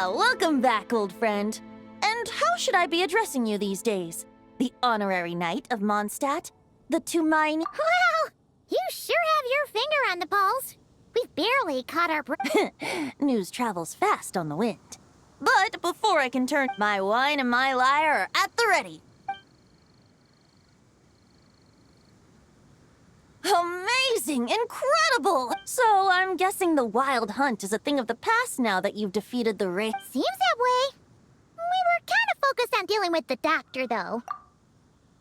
Welcome back, old friend. And how should I be addressing you these days? The honorary knight of Mondstadt? The to mine... Well, you sure have your finger on the pulse. We've barely caught our News travels fast on the wind. But before I can turn, my wine and my lyre are at the ready. Amazing! Incredible! So I'm guessing the wild hunt is a thing of the past now that you've defeated the race. Seems that way. We were kind of focused on dealing with the doctor, though.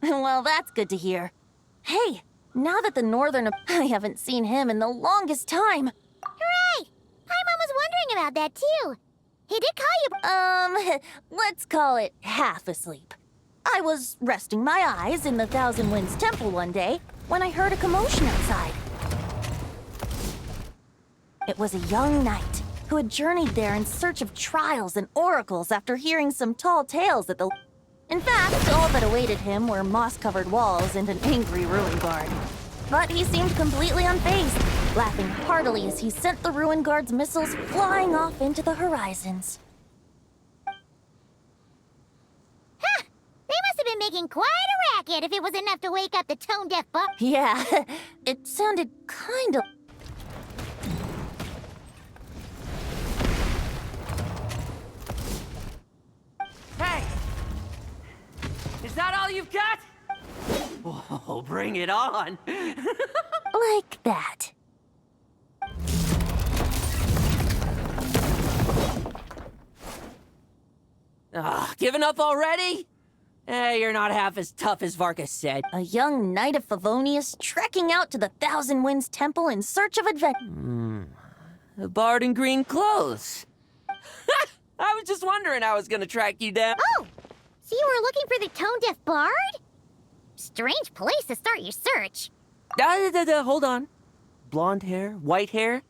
Well, that's good to hear. Hey, now that the Northern... I haven't seen him in the longest time. Hooray! Paimon was wondering about that, too. He did call you... Let's call it half asleep. I was resting my eyes in the Thousand Winds Temple one day when I heard a commotion outside. It was a young knight who had journeyed there in search of trials and oracles after hearing some tall tales that the... In fact, all that awaited him were moss-covered walls and an angry ruin guard. But he seemed completely unfazed, laughing heartily as he sent the ruin guard's missiles flying off into the horizons. Huh! They must have been making quite a racket if it was enough to wake up the tone-deaf buck. Yeah, it sounded kind of... Hey! Is that all you've got? Oh, bring it on! like that. Giving up already? You're not half as tough as Varka said. A young knight of Favonius trekking out to the Thousand Winds Temple in search of adventure. A bard in green clothes. I was just wondering I was gonna track you down. Oh! So you were looking for the tone-deaf bard? Strange place to start your search. Hold on. Blonde hair, white hair.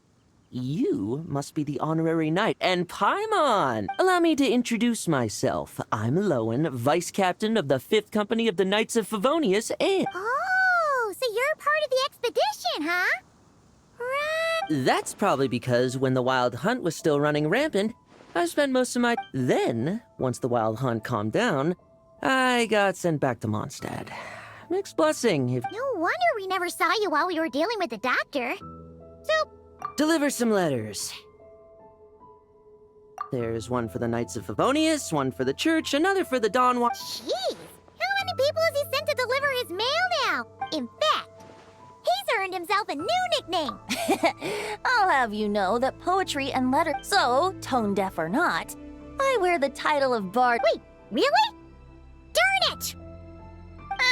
You must be the honorary knight. And Paimon! Allow me to introduce myself. I'm Lowen, vice captain of the 5th Company of the Knights of Favonius, and... Oh, so you're part of the expedition, huh? Right. That's probably because when the wild hunt was still running rampant, I spent most of my... Then, once the wild hunt calmed down, I got sent back to Mondstadt. Mixed blessing, if... No wonder we never saw you while we were dealing with the doctor. So... Deliver some letters. There's one for the Knights of Favonius, one for the church, another for the Dawn Watch. Jeez! How many people has he sent to deliver his mail now? In fact, he's earned himself a new nickname. I'll have you know that poetry and letter... So, tone-deaf or not, I wear the title of bard... Wait, really? Darn it!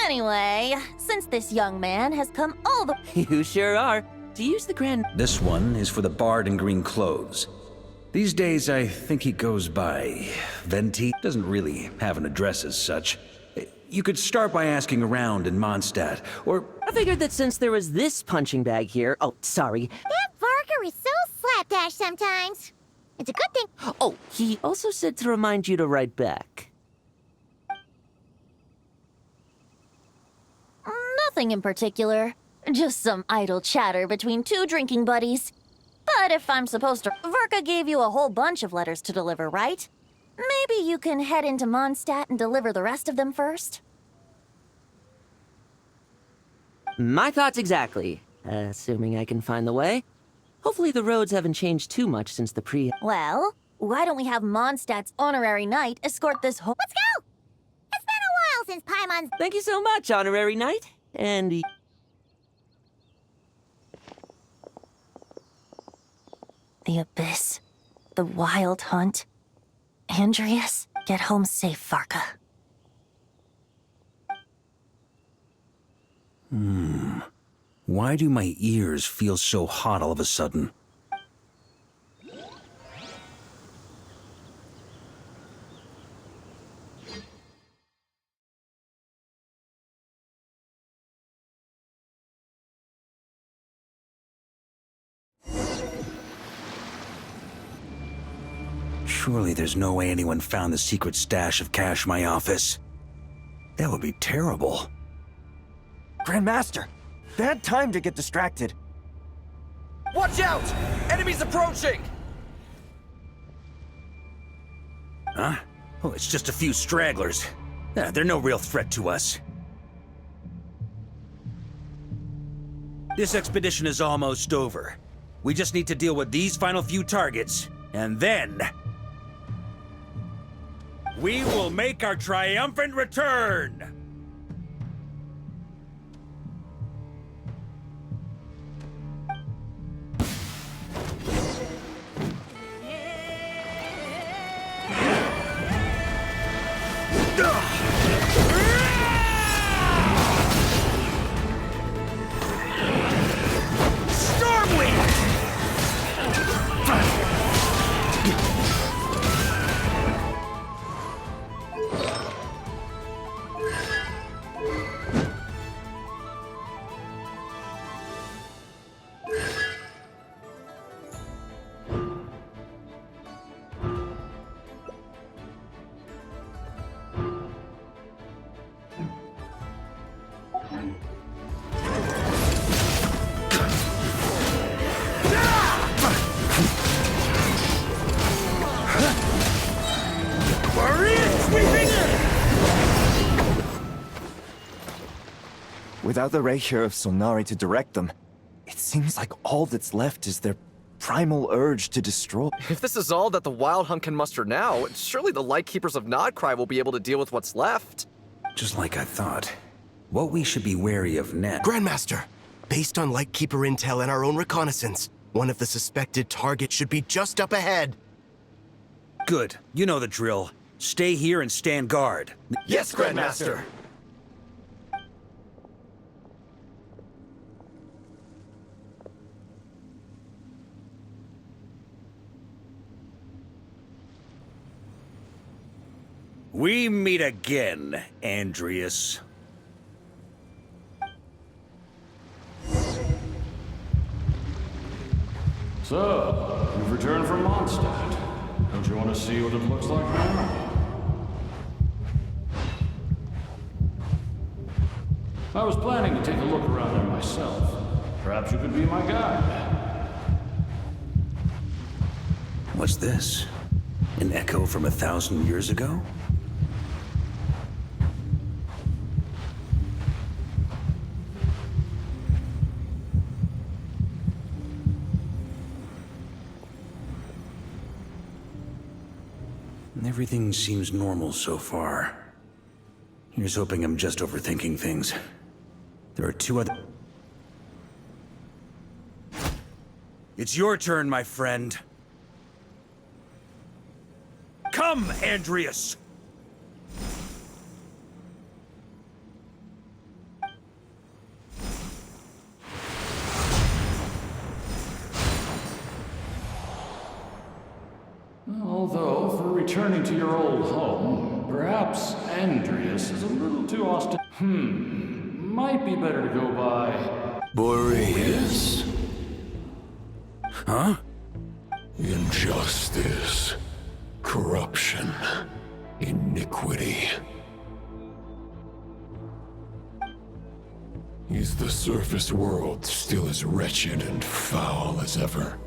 Anyway, since this young man has come all the... You sure are. To use the grand... This one is for the bard in green clothes. These days, I think he goes by Venti. Doesn't really have an address as such. You could start by asking around in Mondstadt, or... I figured that since there was this punching bag here... Oh, sorry. That Varka is so slapdash sometimes. It's a good thing. Oh, he also said to remind you to write back. Nothing in particular. Just some idle chatter between two drinking buddies. But if I'm supposed to... Varka gave you a whole bunch of letters to deliver, right? Maybe you can head into Mondstadt and deliver the rest of them first? My thoughts exactly. Assuming I can find the way. Hopefully the roads haven't changed too much since the pre... Well, why don't we have Mondstadt's honorary knight escort this whole... Let's go! It's been a while since Paimon's... Thank you so much, honorary knight. And... The abyss. The wild hunt. Andreas, get home safe, Varka. Why do my ears feel so hot all of a sudden? Surely there's no way anyone found the secret stash of cash in my office. That would be terrible. Grandmaster, bad time to get distracted. Watch out! Enemies approaching! Huh? Oh, it's just a few stragglers. They're no real threat to us. This expedition is almost over. We just need to deal with these final few targets, and then... we will make our triumphant return! Without the Reikir of Solnari to direct them, it seems like all that's left is their primal urge to destroy. If this is all that the Wild Hunt can muster now, surely the Lightkeepers of Nodcry will be able to deal with what's left. Just like I thought. What we should be wary of next... Grandmaster, based on Lightkeeper intel and our own reconnaissance, one of the suspected targets should be just up ahead. Good. You know the drill. Stay here and stand guard. Yes, Grandmaster! We meet again, Andreas. So, you've returned from Mondstadt. Don't you want to see what it looks like now? I was planning to take a look around there myself. Perhaps you could be my guide. What's this? An echo from 1,000 years ago? Everything seems normal so far. Here's hoping I'm just overthinking things. There are two other... It's your turn, my friend. Come, Andreas! Although, for returning to your old home, perhaps Andreas is a little too austin. Might be better to go by... Boreas. Huh? Injustice. Corruption. Iniquity. Is the surface world still as wretched and foul as ever?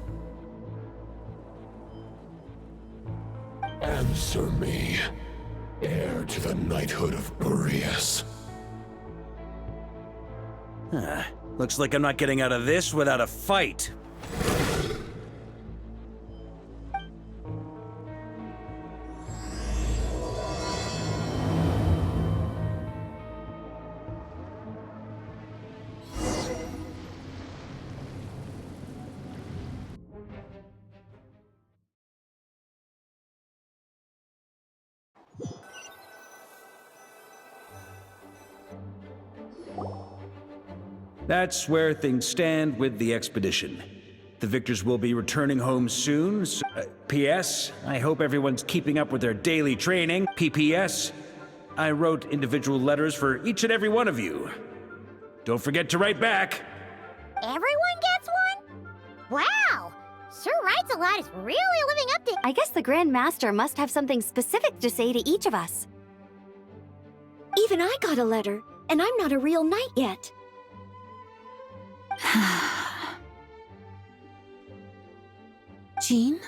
Answer me, heir to the knighthood of Boreas. Looks like I'm not getting out of this without a fight. That's where things stand with the expedition. The victors will be returning home soon. P.S. I hope everyone's keeping up with their daily training. P.P.S. I wrote individual letters for each and every one of you. Don't forget to write back. Everyone gets one? Wow! Sir Writes a Lot is really living up to... I guess the Grand Master must have something specific to say to each of us. Even I got a letter, and I'm not a real knight yet. Jean?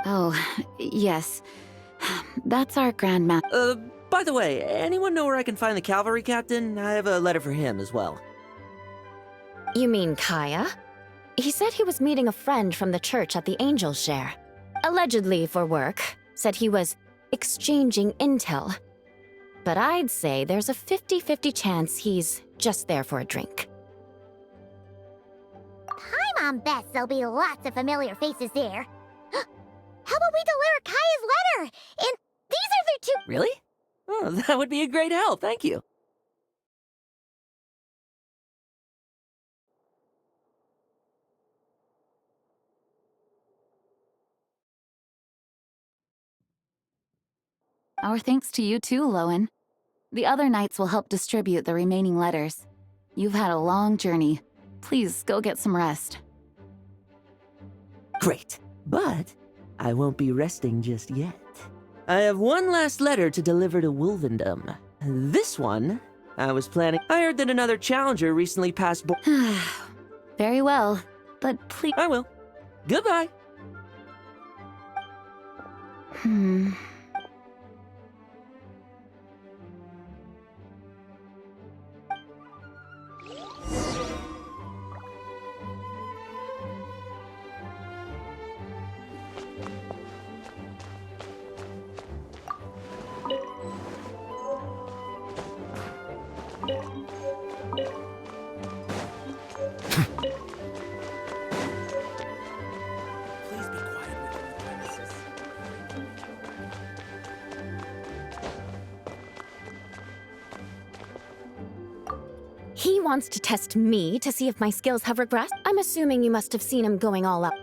Oh, yes. That's our Grandmaster. By the way, anyone know where I can find the cavalry captain? I have a letter for him as well. You mean Kaya? He said he was meeting a friend from the church at the Angel Share. Allegedly for work. Said he was exchanging intel. But I'd say there's a 50-50 chance he's just there for a drink. Paimon bets there'll be lots of familiar faces there. How about we deliver Kaya's letter? And these are their two— Really? Oh, that would be a great help, thank you. Our thanks to you too, Lowen. The other knights will help distribute the remaining letters. You've had a long journey. Please go get some rest. Great, but I won't be resting just yet. I have one last letter to deliver to Wolvendom. This one, I was planning— I heard that another challenger recently passed Very well, but please— I will. Goodbye. He wants to test me to see if my skills have regressed? I'm assuming you must have seen him going all up.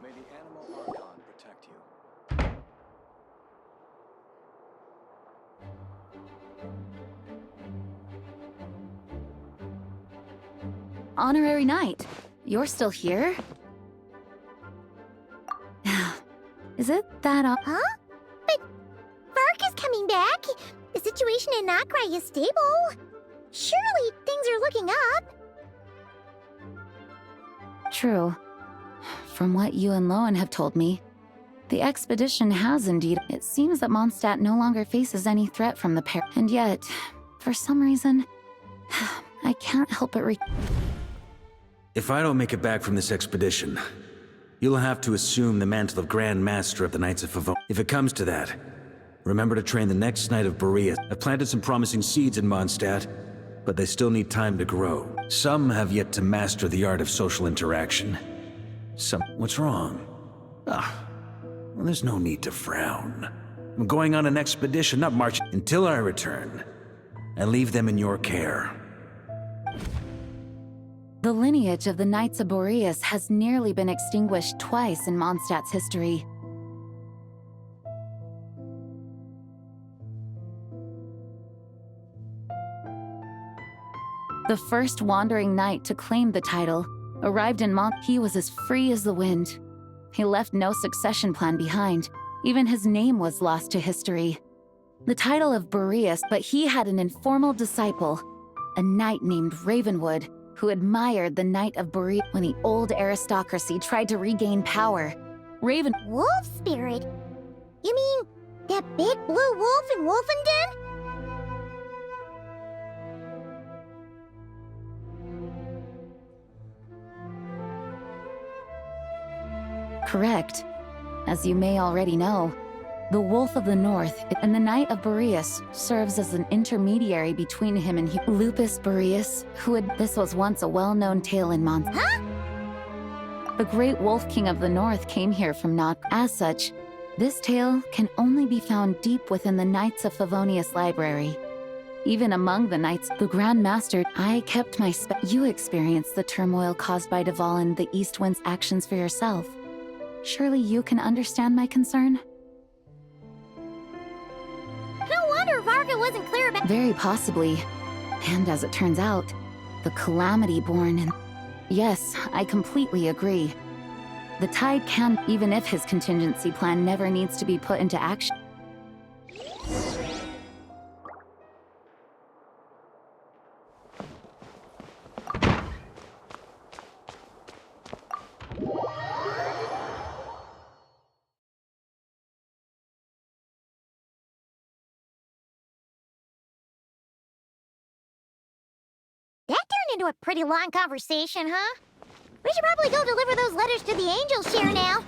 May the animal Archon protect you. Honorary Knight, you're still here? Is it that Huh? But Varka's coming back. The situation in Notcry is stable. Surely things are looking up. True. From what you and Lowen have told me, the expedition has indeed— It seems that Mondstadt no longer faces any threat from the pair. And yet, for some reason, I can't help but If I don't make it back from this expedition, you'll have to assume the mantle of Grand Master of the Knights of Favonius. If it comes to that, remember to train the next Knight of Boreas. I've planted some promising seeds in Mondstadt, but they still need time to grow. Some have yet to master the art of social interaction. What's wrong? Well, there's no need to frown. I'm going on an expedition, not marching, until I return. And leave them in your care. The lineage of the Knights of Boreas has nearly been extinguished twice in Mondstadt's history. The first wandering knight to claim the title arrived in He was as free as the wind. He left no succession plan behind. Even his name was lost to history. The title of Boreas, but he had an informal disciple, a knight named Ravenwood, who admired the Knight of Boreas when the old aristocracy tried to regain power. Wolf spirit? You mean that big blue wolf in Wolfenden? Correct. As you may already know, the Wolf of the North and the Knight of Boreas serves as an intermediary between him and Lupus Boreas, this was once a well-known tale in Huh? The great Wolf King of the North came here from As such, this tale can only be found deep within the Knights of Favonius library. Even among the knights, the Grand Master, I kept my You experienced the turmoil caused by Deval and the East Wind's actions for yourself. Surely you can understand my concern? No wonder Varka wasn't clear about— Very possibly. And as it turns out, the calamity born in... Yes, I completely agree. The tide can, even if his contingency plan never needs to be put into action. That turned into a pretty long conversation, huh? We should probably go deliver those letters to the angels here now.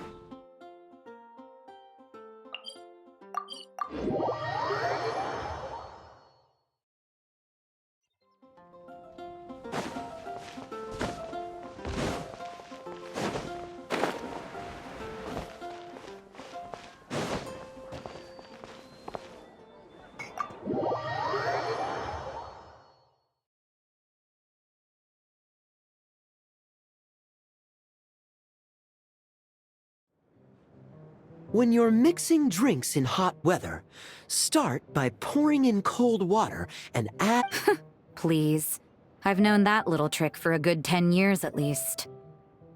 When you're mixing drinks in hot weather, start by pouring in cold water and add... Please. I've known that little trick for a good 10 years at least.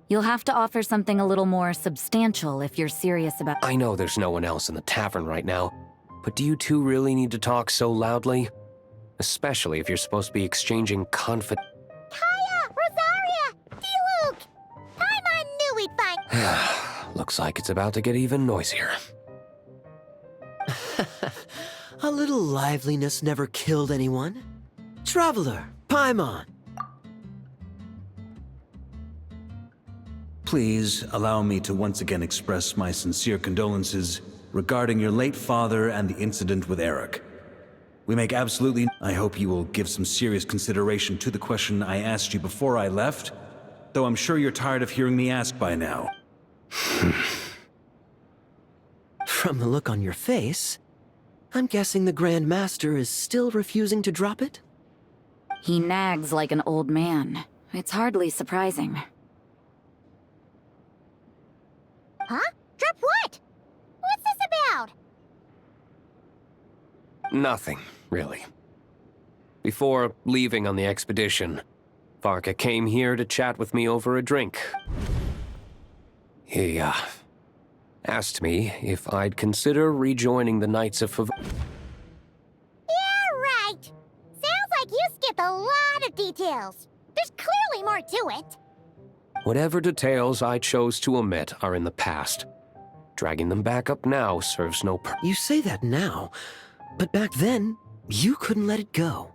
You'll have to offer something a little more substantial if you're serious about... I know there's no one else in the tavern right now, but do you two really need to talk so loudly? Especially if you're supposed to be exchanging Kaya! Rosaria! D-Luke! I knew we'd find... Looks like it's about to get even noisier. A little liveliness never killed anyone. Traveler, Paimon. Please allow me to once again express my sincere condolences regarding your late father and the incident with Eric. We make absolutely... I hope you will give some serious consideration to the question I asked you before I left, though I'm sure you're tired of hearing me ask by now. From the look on your face, I'm guessing the Grand Master is still refusing to drop it? He nags like an old man. It's hardly surprising. Huh? Drop what? What's this about? Nothing, really. Before leaving on the expedition, Varka came here to chat with me over a drink. He, asked me if I'd consider rejoining the Knights of Yeah, right. Sounds like you skipped a lot of details. There's clearly more to it. Whatever details I chose to omit are in the past. Dragging them back up now serves no purpose. You say that now, but back then, you couldn't let it go.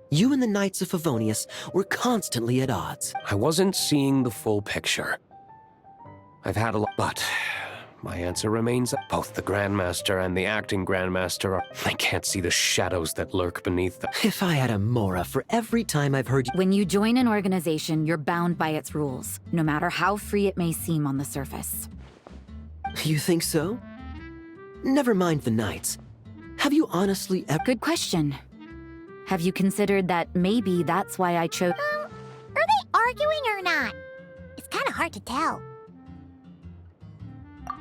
You and the Knights of Favonius were constantly at odds. I wasn't seeing the full picture. I've had a lot, but my answer remains that both the Grandmaster and the acting Grandmaster are... I can't see the shadows that lurk beneath them. If I had a Mora for every time I've heard you... When you join an organization, you're bound by its rules, no matter how free it may seem on the surface. You think so? Never mind the Knights. Have you honestly ever... Good question. Have you considered that maybe that's why I chose... Are they arguing or not? It's kind of hard to tell.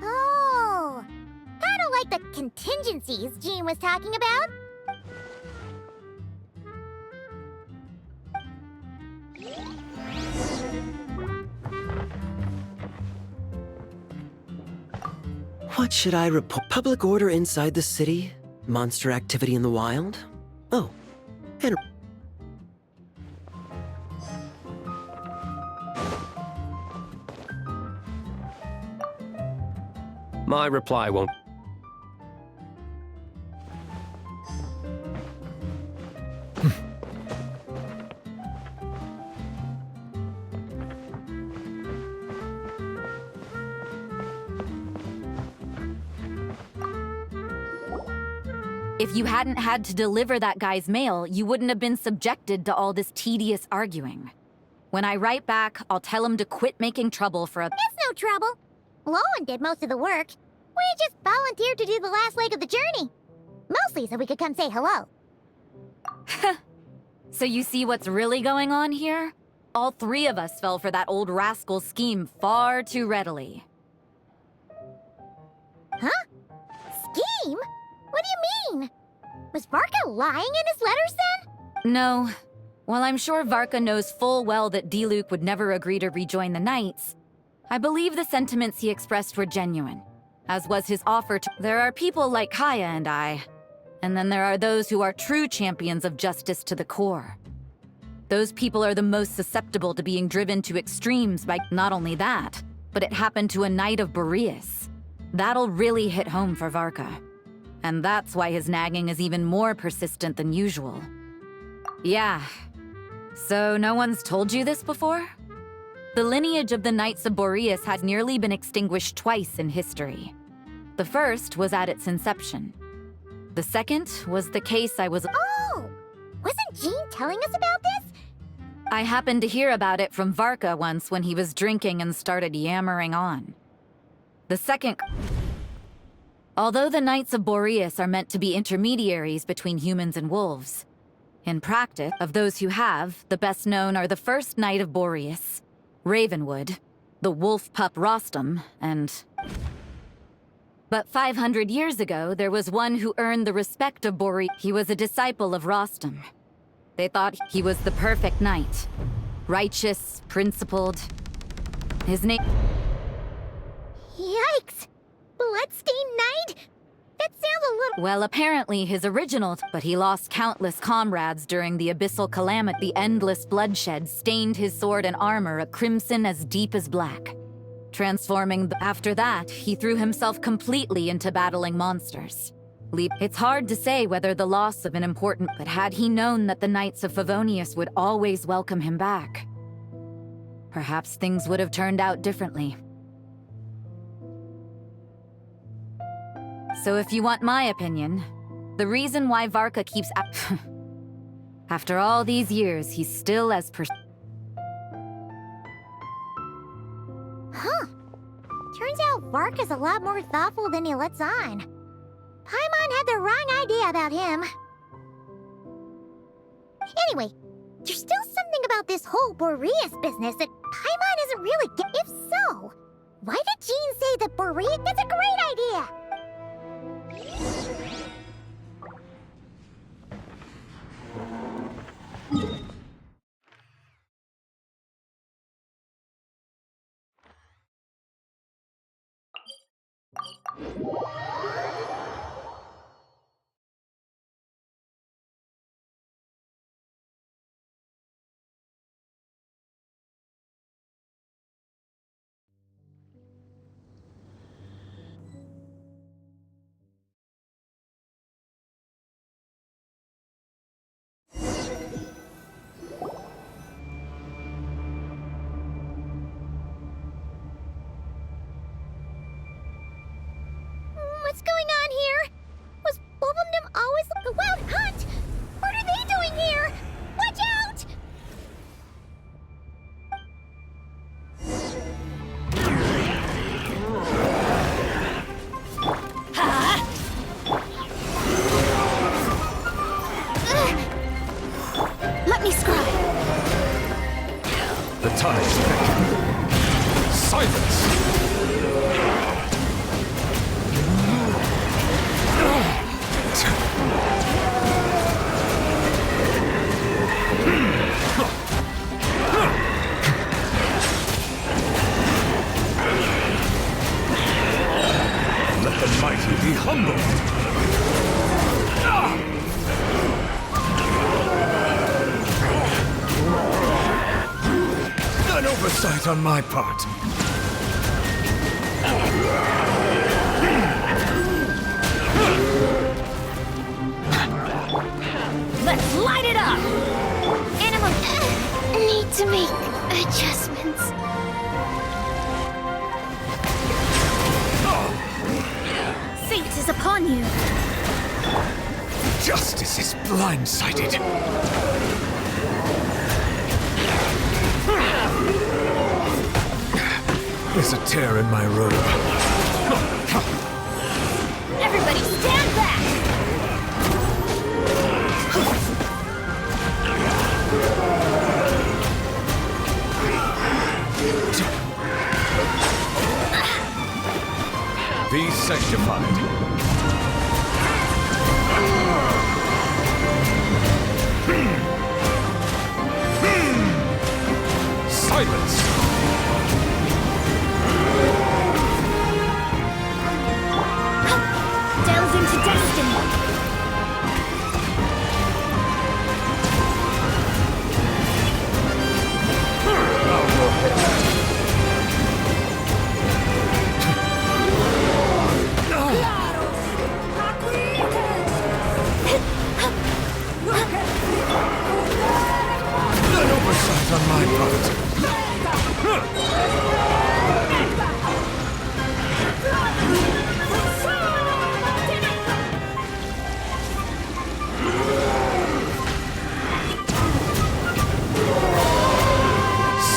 Oh, kind of like the contingencies Jean was talking about. What should I report? Public order inside the city? Monster activity in the wild? Oh, and... My reply won't... If you hadn't had to deliver that guy's mail, you wouldn't have been subjected to all this tedious arguing. When I write back, I'll tell him to quit making trouble for a... It's no trouble. Lowen did most of the work. We just volunteered to do the last leg of the journey. Mostly so we could come say hello. So you see what's really going on here? All three of us fell for that old rascal's scheme far too readily. Huh? Scheme? What do you mean? Was Varka lying in his letters then? No, While I'm sure Varka knows full well that Diluc would never agree to rejoin the Knights, I believe the sentiments he expressed were genuine, as was his offer to— There are people like Kaya and I, and then there are those who are true champions of justice to the core. Those people are the most susceptible to being driven to extremes by— Not only that, but it happened to a Knight of Boreas. That'll really hit home for Varka. And that's why his nagging is even more persistent than usual. Yeah. So no one's told you this before? The lineage of the Knights of Boreas has nearly been extinguished twice in history. The first was at its inception. The second was the case I was— Oh! Wasn't Jean telling us about this? I happened to hear about it from Varka once when he was drinking and started yammering on. The second— Although the Knights of Boreas are meant to be intermediaries between humans and wolves, in practice, of those who have, the best known are the first Knight of Boreas, Ravenwood, the wolf pup Rostam, and— But 500 years ago, there was one who earned the respect of Boreas. He was a disciple of Rostam. They thought he was the perfect knight. Righteous, principled. His name— Yikes! Bloodstained Knight? That sounds a little— Well, apparently his original— But he lost countless comrades during the Abyssal Calamity. The endless bloodshed stained his sword and armor a crimson as deep as black. Transforming— After that, he threw himself completely into battling monsters. It's hard to say whether the loss of an important— But had he known that the Knights of Favonius would always welcome him back, perhaps things would have turned out differently. So if you want my opinion, the reason why Varka keeps— After all these years, he's still as Huh. Turns out Varka's a lot more thoughtful than he lets on. Paimon had the wrong idea about him. Anyway, there's still something about this whole Boreas business that Paimon isn't really If so, why did Jean say that Boreas— That's a great idea! What's going on here? Was Bulbumdum always the Wild Hunt? What are they doing here? Watch out! Let me scry. The tides beckon. Silence! Let the mighty be humble. An oversight on my part. Let's light it up! Animal need to make adjustments. Fate is upon you. Justice is blindsided. There's a tear in my robe. Everybody stand back! Be sanctified. Silence! Delve into destiny. An oversight on my part.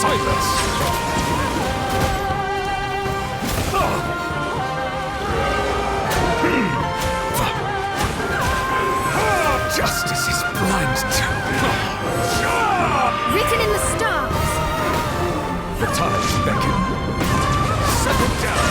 Silence! Justice is blind too. Written in the stars. The tides beckon. Settle down.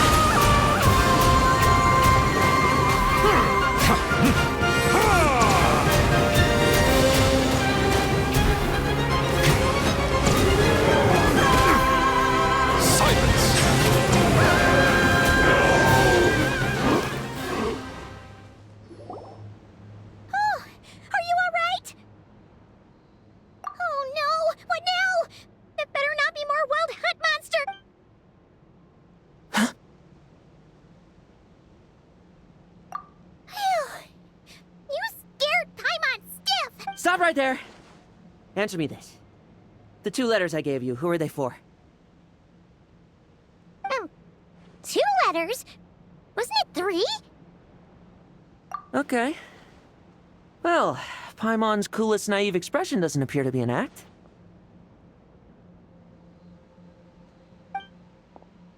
Are you alright? Oh no! What now? It better not be more wild hunt monster! Phew. You scared Paimon stiff! Stop right there! Answer me this. The 2 letters I gave you, who are they for? 2 letters? Wasn't it 3? Okay. Well, Paimon's coolest naive expression doesn't appear to be an act.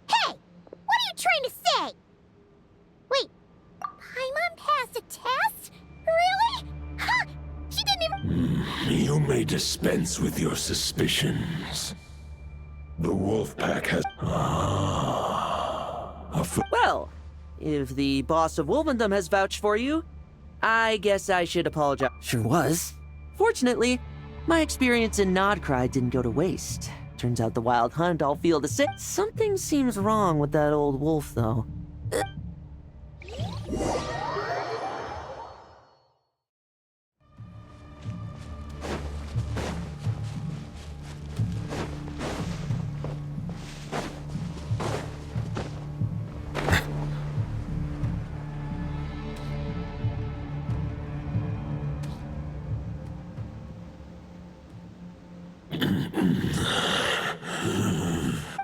Hey! What are you trying to say? Wait, Paimon passed a test? Really? Huh? She didn't even— You may dispense with your suspicions. The wolf pack has... Well, if the boss of Wolvendom has vouched for you, I guess I should apologize. Sure was. Fortunately, my experience in Nodcry didn't go to waste. Turns out the Wild Hunt all feel the same. Something seems wrong with that old wolf, though.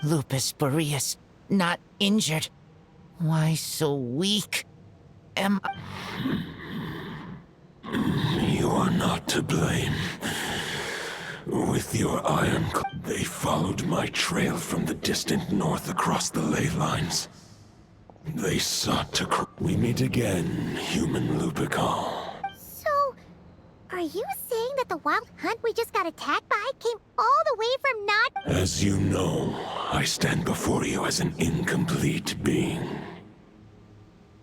Lupus Boreas, not injured. Why so weak? Am You are not to blame. With your they followed my trail from the distant north across the ley lines. They sought to we meet again, human Lupical. So, are you saying that the wild hunt we just got attacked by came all the way from Nod— As you know, I stand before you as an incomplete being.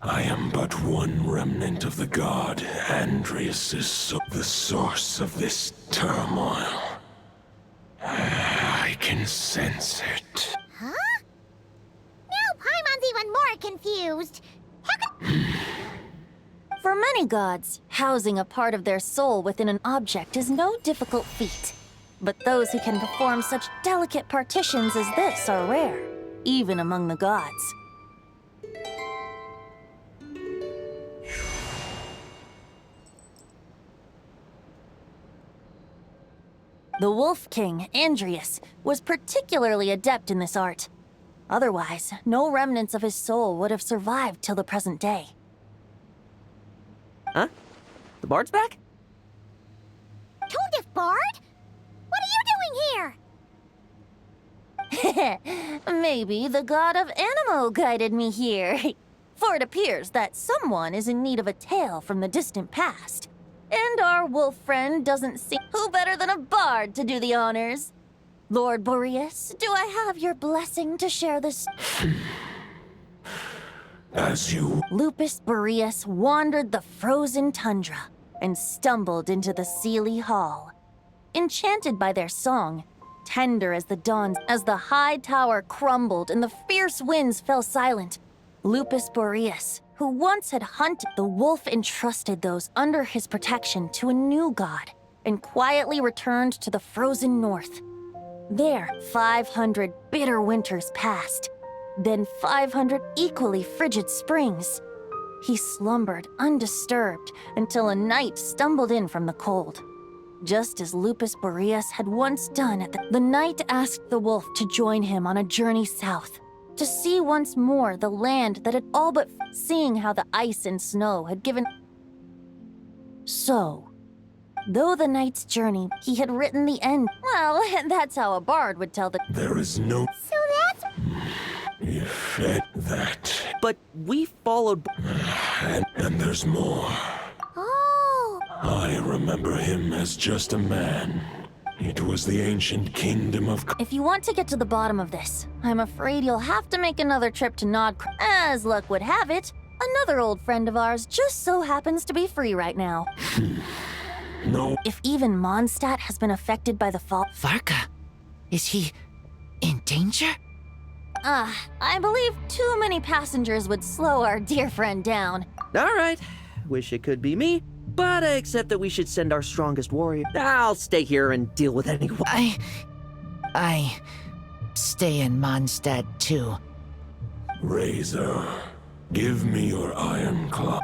I am but one remnant of the god Andreas's the source of this turmoil. I can sense it. Huh? Now Paimon's even more confused. For many gods, housing a part of their soul within an object is no difficult feat. But those who can perform such delicate partitions as this are rare, even among the gods. The Wolf King, Andreas, was particularly adept in this art. Otherwise, no remnants of his soul would have survived till the present day. Huh? The bard's back? Tone-deaf bard? What are you doing here? Maybe the god of Animo guided me here. For it appears that someone is in need of a tale from the distant past. And our wolf friend doesn't seem— Who better than a bard to do the honors? Lord Boreas, do I have your blessing to share this? As you— Lupus Boreas wandered the frozen tundra and stumbled into the Seelie Hall. Enchanted by their song, tender as the dawn. As the high tower crumbled and the fierce winds fell silent, Lupus Boreas, who once had hunted the wolf, entrusted those under his protection to a new god and quietly returned to the frozen north. There, 500 bitter winters passed, then 500 equally frigid springs. He slumbered undisturbed until a night stumbled in from the cold. Just as Lupus Boreas had once done the night asked the wolf to join him on a journey south, to see once more the land that had all but seeing how the ice and snow had given. So, though the knight's journey, he had written the end. Well, that's how a bard would tell the— There is no So that's... effect that. But we followed. And there's more. Oh. I remember him as just a man. It was the ancient kingdom of... If you want to get to the bottom of this, I'm afraid you'll have to make another trip to Nod. As luck would have it, another old friend of ours just so happens to be free right now. No. If even Mondstadt has been affected by the fall— Varka? Is he in danger? I believe too many passengers would slow our dear friend down. All right. Wish it could be me, but I accept that we should send our strongest warrior. I'll stay here and deal with anyone. I stay in Mondstadt too. Razor, give me your iron claw.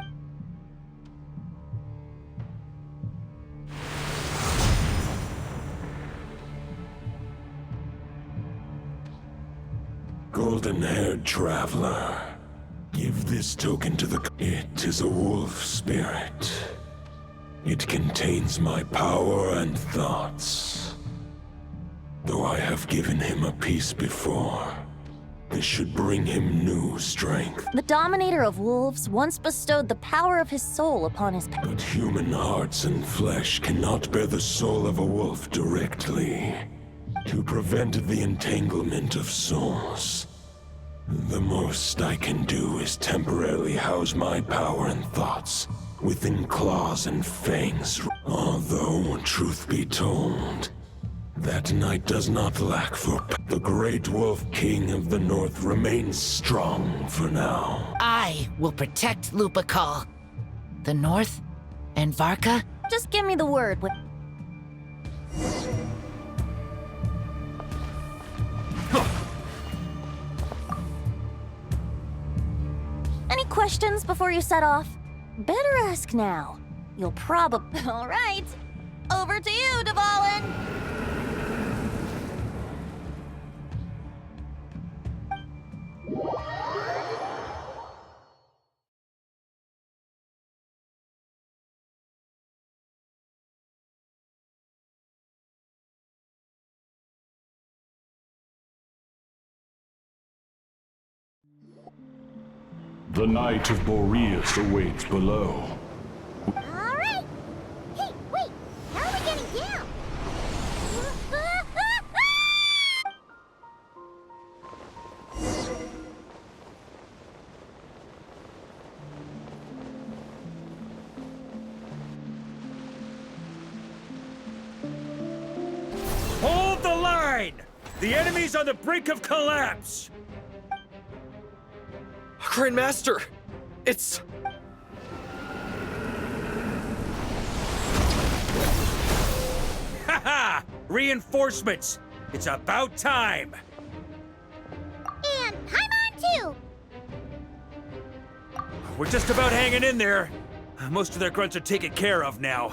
Golden-haired traveler, give this token to the... It is a wolf spirit. It contains my power and thoughts. Though I have given him a piece before, this should bring him new strength. The Dominator of Wolves once bestowed the power of his soul upon his... But human hearts and flesh cannot bear the soul of a wolf directly. To prevent the entanglement of souls, the most I can do is temporarily house my power and thoughts within claws and fangs. Although, truth be told, that night does not lack for... The Great Wolf King of the North remains strong for now. I will protect Lupakal. The North and Varka? Just give me the word. Any questions before you set off? Better ask now. You'll probably... All right. Over to you, Dvalin. The Knight of Boreas awaits below. Alright! Hey, wait! How are we getting down? Hold the line! The enemy's on the brink of collapse! Grandmaster! It's... Haha! Reinforcements! It's about time! And Paimon too! We're just about hanging in there. Most of their grunts are taken care of now.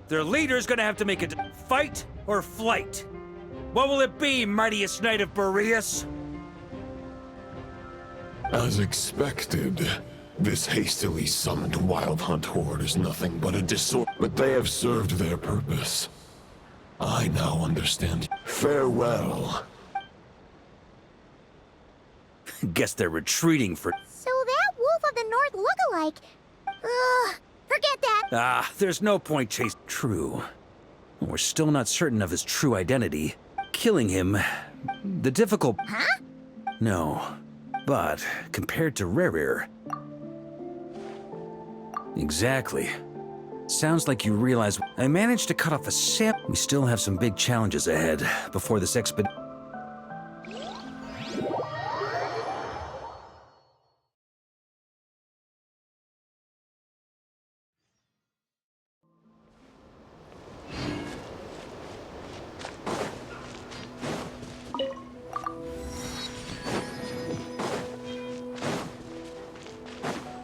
Their leader's gonna have to make a fight or flight. What will it be, mightiest Knight of Boreas? As expected, this hastily summoned Wild Hunt horde is nothing but a disorder, but they have served their purpose. I now understand. Farewell. Guess they're retreating for... So that Wolf of the North look-alike. Ugh, forget that. There's no point chasing. True. We're still not certain of his true identity. Killing him... the difficult... Huh? No. But, compared to Rerir... Exactly. Sounds like you realize I managed to cut off a sip. We still have some big challenges ahead before this expedition.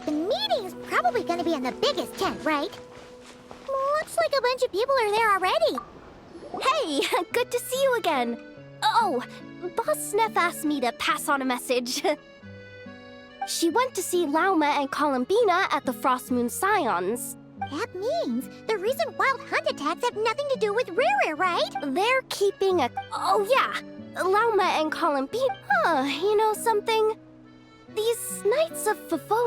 The meeting's probably gonna be in the biggest tent, right? Looks like a bunch of people are there already. Hey, good to see you again. Oh, Boss Sneff asked me to pass on a message. She went to see Lauma and Columbina at the Frost Moon Scions. That means the recent wild hunt attacks have nothing to do with Ruru, right? They're keeping a... Oh, yeah. Lauma and Columbina... Huh, you know something? These Knights of Fafo...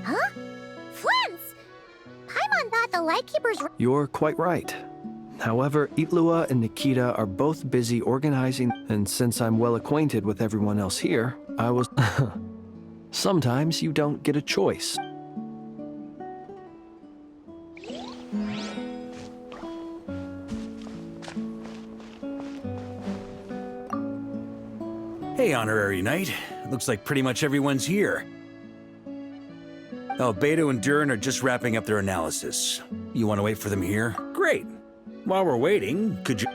Huh? Flint's! Paimon thought the Lightkeepers were... You're quite right. However, Itlua and Nikita are both busy organizing, and since I'm well acquainted with everyone else here, I was... Sometimes you don't get a choice. Hey, Honorary Knight. Looks like pretty much everyone's here. Oh, Beto and Durin are just wrapping up their analysis. You want to wait for them here? Great. While we're waiting, could you...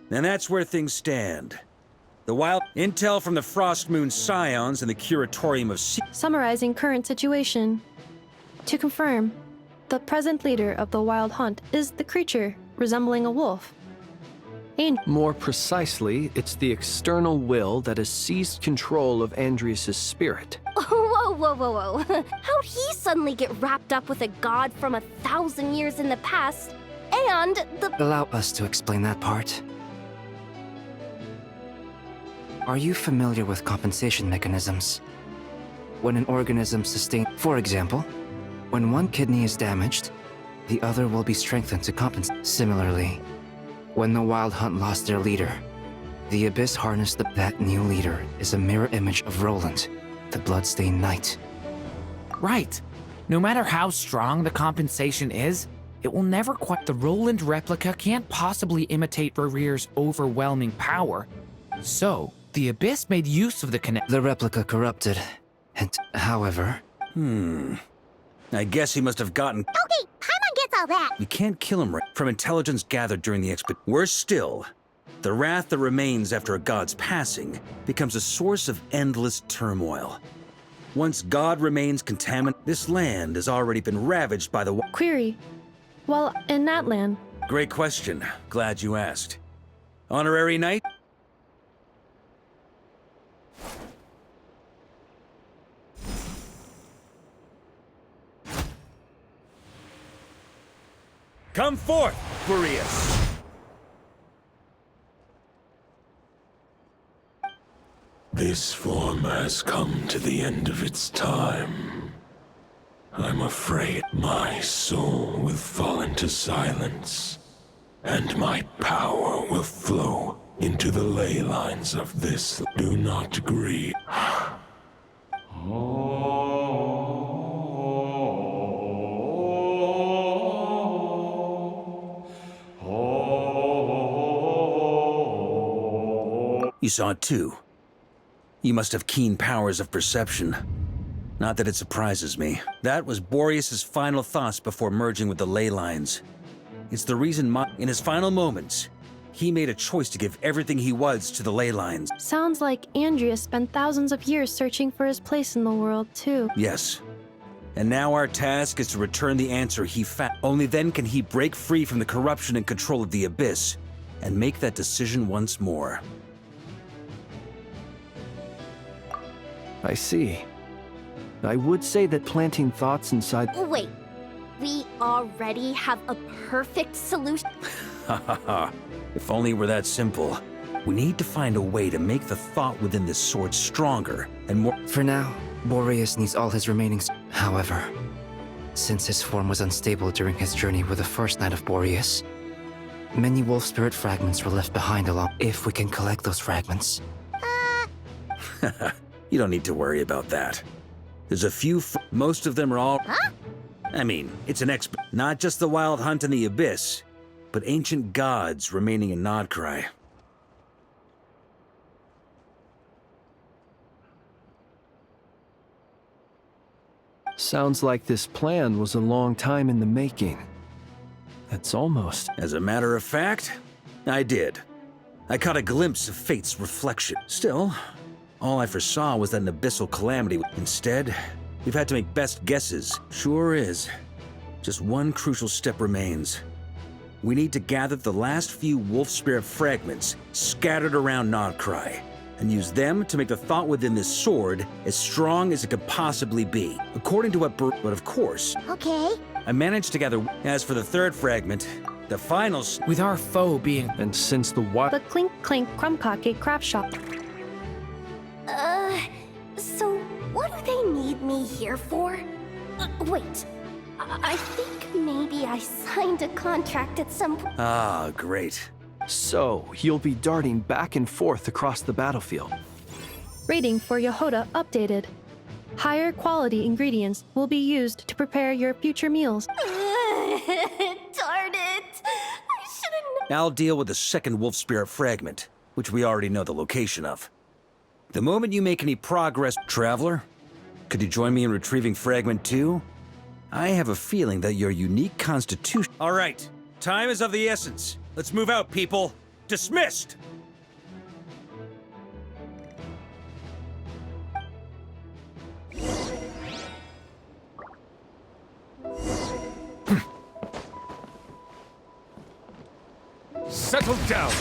And that's where things stand. The wild intel from the Frost Moon Scions and the Curatorium of Summarizing current situation. To confirm, the present leader of the Wild Hunt is the creature resembling a wolf. More precisely, it's the external will that has seized control of Andrias' spirit. Whoa, whoa, whoa, whoa. How'd he suddenly get wrapped up with a god from 1,000 years in the past? And the... Allow us to explain that part. Are you familiar with compensation mechanisms? When an organism sustains... For example, when one kidney is damaged, the other will be strengthened to compensate. Similarly, when the Wild Hunt lost their leader, the Abyss harnessed that new leader is a mirror image of Roland, the Bloodstained Knight. Right. No matter how strong the compensation is, it will never quite... The Roland replica can't possibly imitate Barir's overwhelming power. So, the Abyss made use of the connect... The replica corrupted, and, however... I guess he must have gotten... Okay, Paimon gets all that. We can't kill him from intelligence gathered during the expedition. Worse still, the wrath that remains after a god's passing becomes a source of endless turmoil. Once God remains contaminated, this land has already been ravaged by the... Query. Well, in that land... Great question. Glad you asked. Honorary Knight? Come forth, Boreas! This form has come to the end of its time. I'm afraid my soul will fall into silence, and my power will flow into the ley lines of this. Do not grieve. You saw it too. You must have keen powers of perception. Not that it surprises me. That was Boreas' final thoughts before merging with the ley lines. It's the reason in his final moments, he made a choice to give everything he was to the ley lines. Sounds like Andrias spent thousands of years searching for his place in the world, too. Yes. And now our task is to return the answer he found. Only then can he break free from the corruption and control of the Abyss, and make that decision once more. I see. I would say that planting thoughts inside... Wait, we already have a perfect solution? Ha ha ha. If only it were that simple. We need to find a way to make the thought within this sword stronger and more— For now, Boreas needs all his remaining. However, since his form was unstable during his journey with the first Knight of Boreas, many wolf spirit fragments were left behind along. If we can collect those fragments. You don't need to worry about that. There's a few most of them are all— Huh? I mean, it's an not just the Wild Hunt in the Abyss, but ancient gods remaining in Nodcry. Sounds like this plan was a long time in the making. That's almost— As a matter of fact, I did. I caught a glimpse of fate's reflection. Still, all I foresaw was that an abyssal calamity. Instead, we've had to make best guesses. Sure is. Just one crucial step remains. We need to gather the last few wolf spirit fragments scattered around Nodcry, and use them to make the thought within this sword as strong as it could possibly be. According to what but of course, Okay. I managed to gather— As for the third fragment, the finals— With our foe being— And since the what? The Clink Clink Crumkake Crab Shop. So what do they need me here for? Wait, I think maybe I signed a contract at some point. Ah, great. So, you'll be darting back and forth across the battlefield. Rating for Yehoda updated. Higher quality ingredients will be used to prepare your future meals. Darn it! I should've I'll deal with the second wolf spirit fragment, which we already know the location of. The moment you make any progress— Traveler, could you join me in retrieving fragment 2? I have a feeling that your unique constitution— All right, time is of the essence. Let's move out, people. Dismissed! Settle down!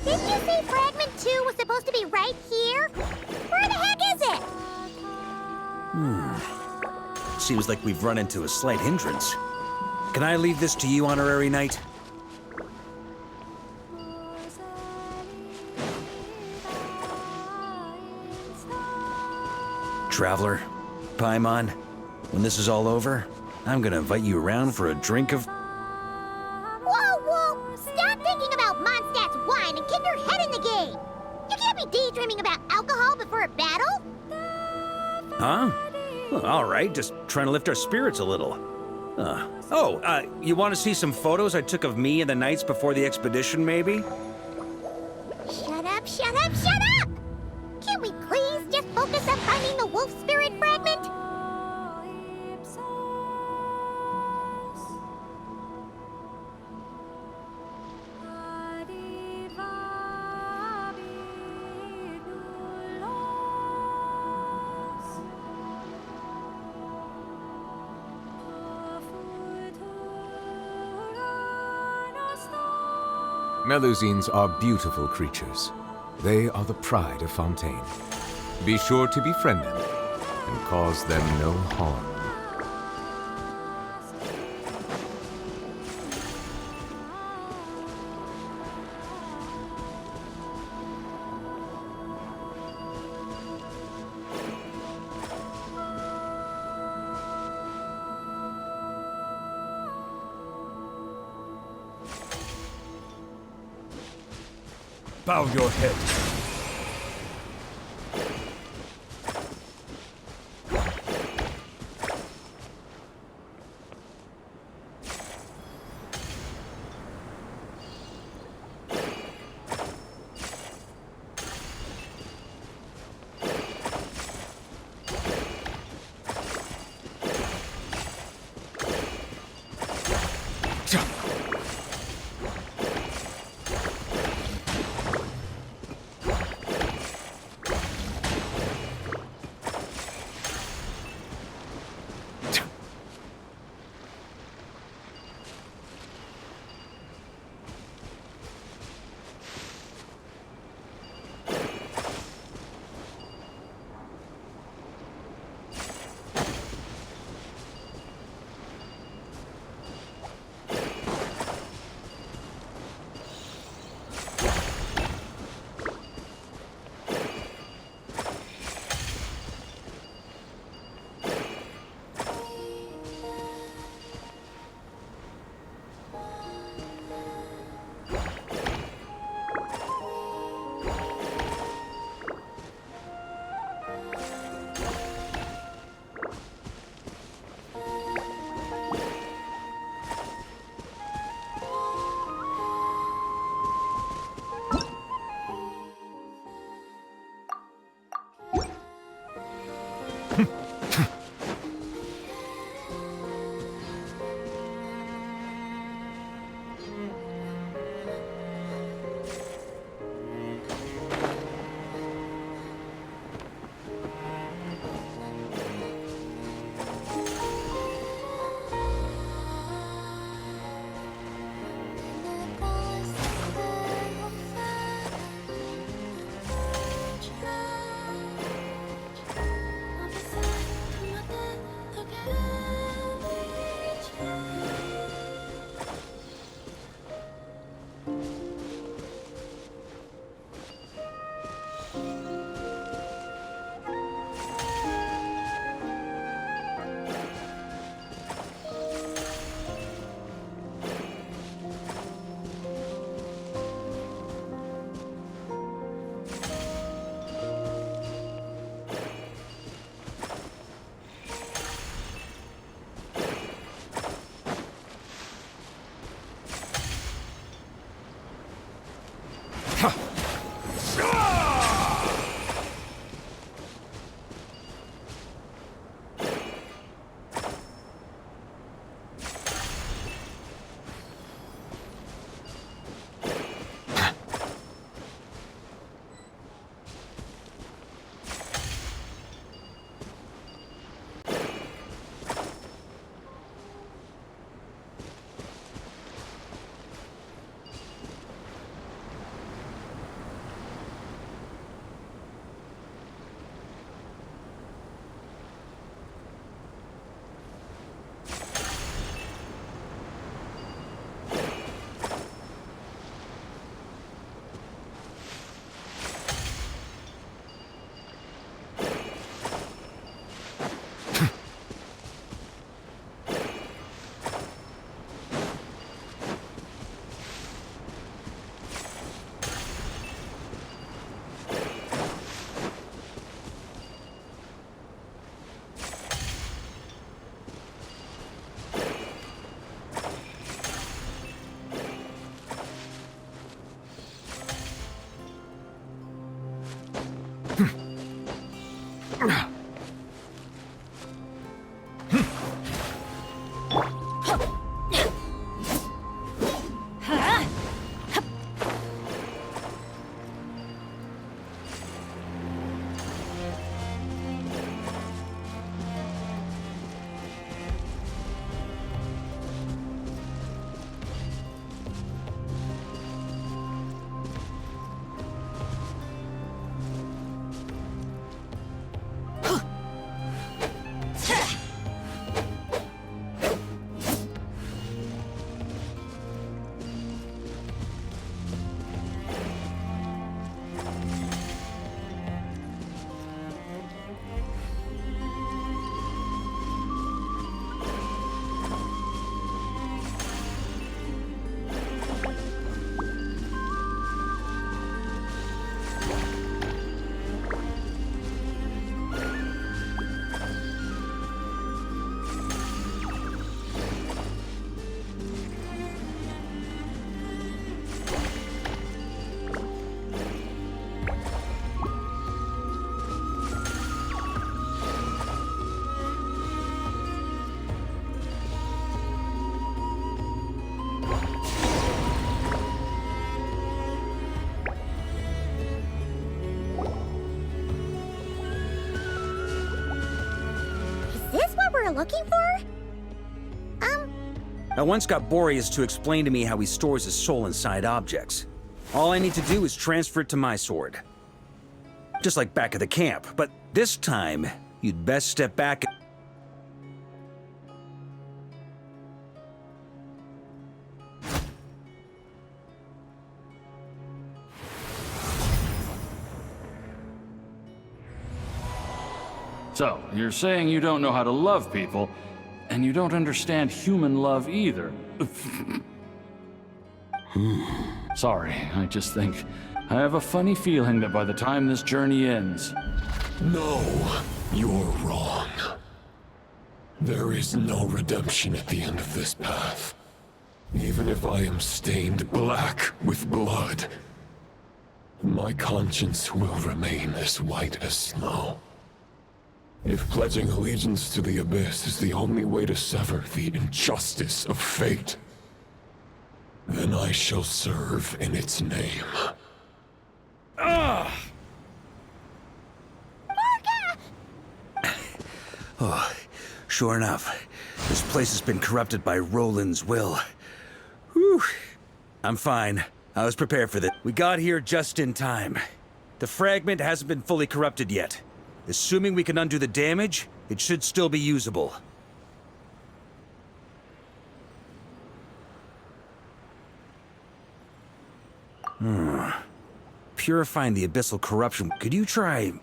Didn't you say fragment 2 was supposed to be right here? Where the heck is it? Seems like we've run into a slight hindrance. Can I leave this to you, Honorary Knight? Traveler, Paimon, when this is all over, I'm gonna invite you around for a drink of— Whoa! Stop thinking about Mondstadt's wine and get your head in the game! You can't be daydreaming about alcohol before a battle! Huh? Well, all right, just trying to lift our spirits a little. You want to see some photos I took of me and the knights before the expedition, maybe? Shut up! Can we please just focus on finding the wolf spirit fragment? Melusines are beautiful creatures. They are the pride of Fontaine. Be sure to befriend them and cause them no harm. Bow your head. we're looking for? I once got Boreas to explain to me how he stores his soul inside objects. All I need to do is transfer it to my sword. Just like back at the camp, but this time, you'd best step back. So, you're saying you don't know how to love people, and you don't understand human love either. Sorry, I just think I have a funny feeling that by the time this journey ends... No, you're wrong. There is no redemption at the end of this path. Even if I am stained black with blood, my conscience will remain as white as snow. If pledging allegiance to the Abyss is the only way to sever the injustice of fate, then I shall serve in its name. Ugh! Oh, sure enough, this place has been corrupted by Roland's will. Whew. I'm fine. I was prepared for this. We got here just in time. The fragment hasn't been fully corrupted yet. Assuming we can undo the damage, it should still be usable. Purifying the abyssal corruption. Could you try...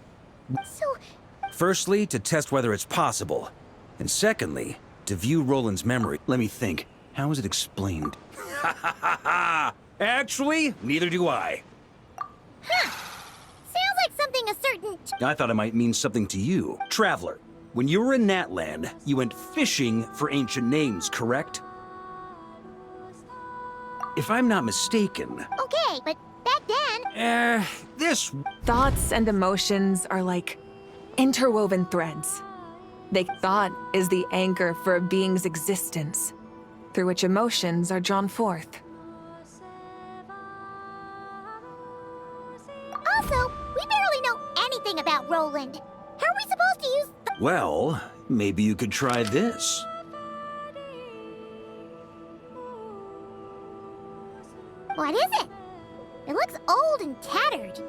Firstly, to test whether it's possible. And secondly, to view Roland's memory. Let me think. How is it explained? Actually, neither do I. Sounds like something a certain... I thought it might mean something to you. Traveler, when you were in Natland, you went fishing for ancient names, correct? If I'm not mistaken... Okay, but back then... this... Thoughts and emotions are like interwoven threads. Thought is the anchor for a being's existence, through which emotions are drawn forth. Also, we barely know anything about Roland. How are we supposed to use... Well, maybe you could try this. What is it? It looks old and tattered.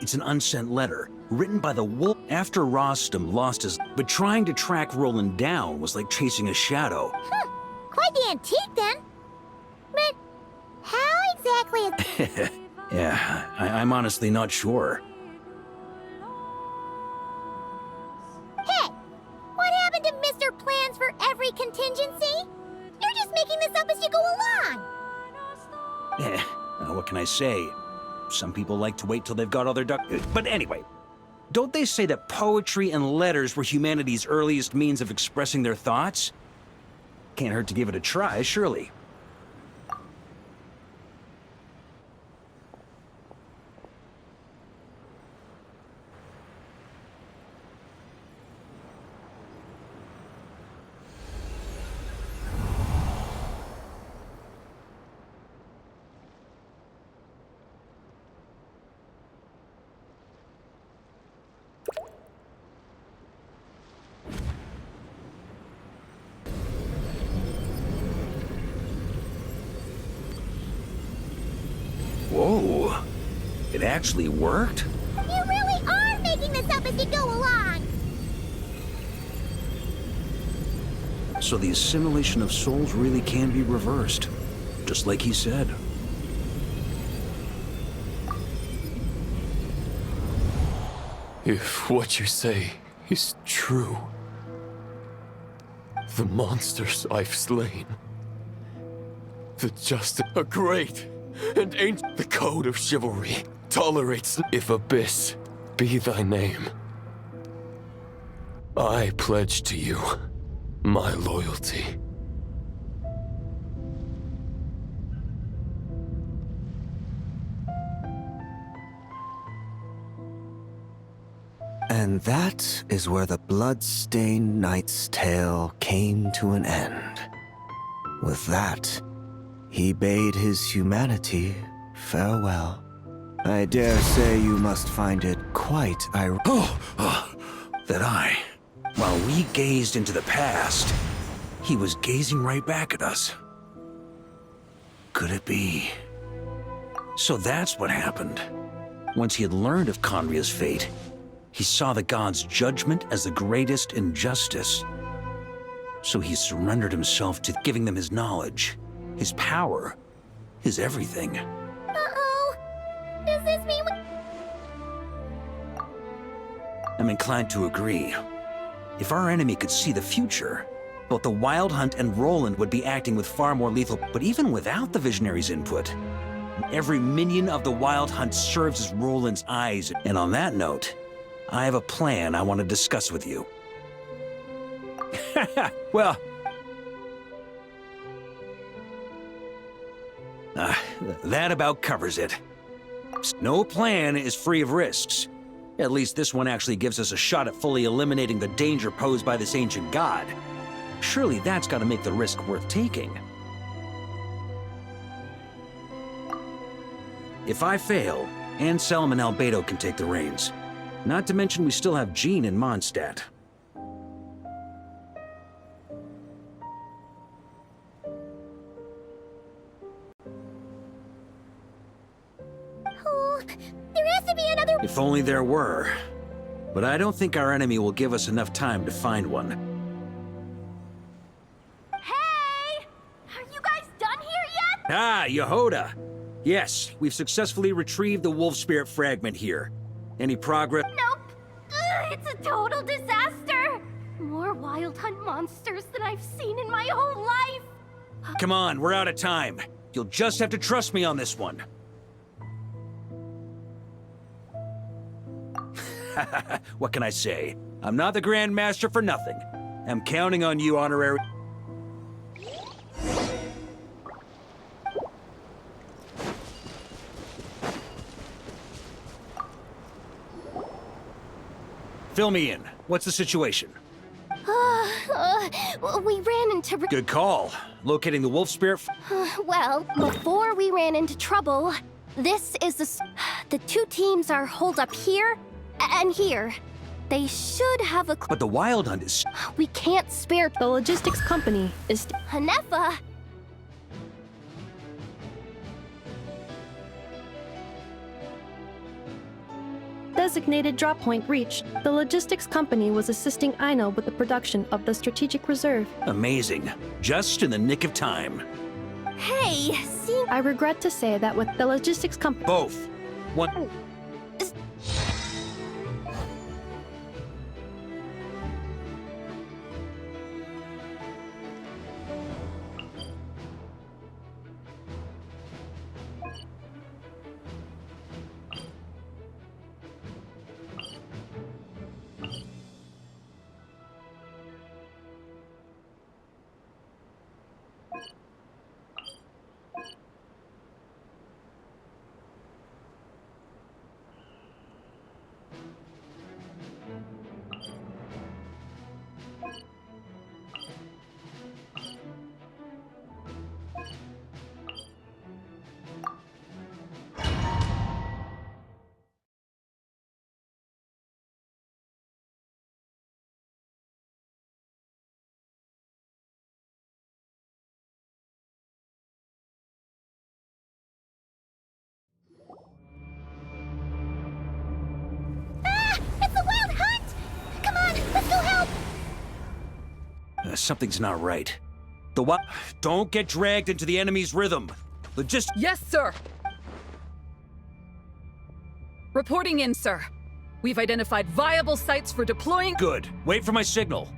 It's an unsent letter, written by the wolf after Rostam lost his... But trying to track Roland down was like chasing a shadow. Quite the antique, then. But how exactly is... Yeah, I'm honestly not sure. Hey! What happened to Mr. Plans for every contingency? You're just making this up as you go along! What can I say? Some people like to wait till they've got all their ducks... But anyway, don't they say that poetry and letters were humanity's earliest means of expressing their thoughts? Can't hurt to give it a try, surely. Whoa, it actually worked? You really are making this up as you go along! So the assimilation of souls really can be reversed, just like he said. If what you say is true, the monsters I've slain, the justice, a great and ancient, the code of chivalry tolerates. If Abyss be thy name, I pledge to you my loyalty. And that is where the blood-stained knight's tale came to an end. With that, he bade his humanity farewell. I dare say you must find it quite ironic. While we gazed into the past, he was gazing right back at us. Could it be? So that's what happened. Once he had learned of Conria's fate, he saw the gods' judgment as the greatest injustice. So he surrendered himself to giving them his knowledge, his power, his everything. Uh-oh. Does this mean we... I'm inclined to agree. If our enemy could see the future, both the Wild Hunt and Roland would be acting with far more lethal, but even without the Visionary's input, every minion of the Wild Hunt serves as Roland's eyes. And on that note, I have a plan I want to discuss with you. Well, that about covers it. No plan is free of risks. At least this one actually gives us a shot at fully eliminating the danger posed by this ancient god. Surely that's got to make the risk worth taking. If I fail, Anselm and Albedo can take the reins. Not to mention we still have Jean and Mondstadt. Oh, there has to be another... If only there were. But I don't think our enemy will give us enough time to find one. Hey! Are you guys done here yet? Ah, Yehoda! Yes, we've successfully retrieved the wolf spirit fragment here. Any progress? Nope. It's a total disaster. More Wild Hunt monsters than I've seen in my whole life. Come on, we're out of time. You'll just have to trust me on this one. What can I say? I'm not the Grand Master for nothing. I'm counting on you, honorary... Fill me in. What's the situation? We ran into... Good call. Locating the wolf spirit... Well, before we ran into trouble, this is the two teams are holed up here and here. They should have a... But the Wild Hunt is... We can't spare... The logistics company is... Hanefa! Designated drop point reached. The logistics company was assisting Aino with the production of the strategic reserve. Amazing. Just in the nick of time. Hey, see... I regret to say that with the logistics company... Both. One... Something's not right. The what? Don't get dragged into the enemy's rhythm. Yes, sir. Reporting in, sir. We've identified viable sites for deploying... Good. Wait for my signal.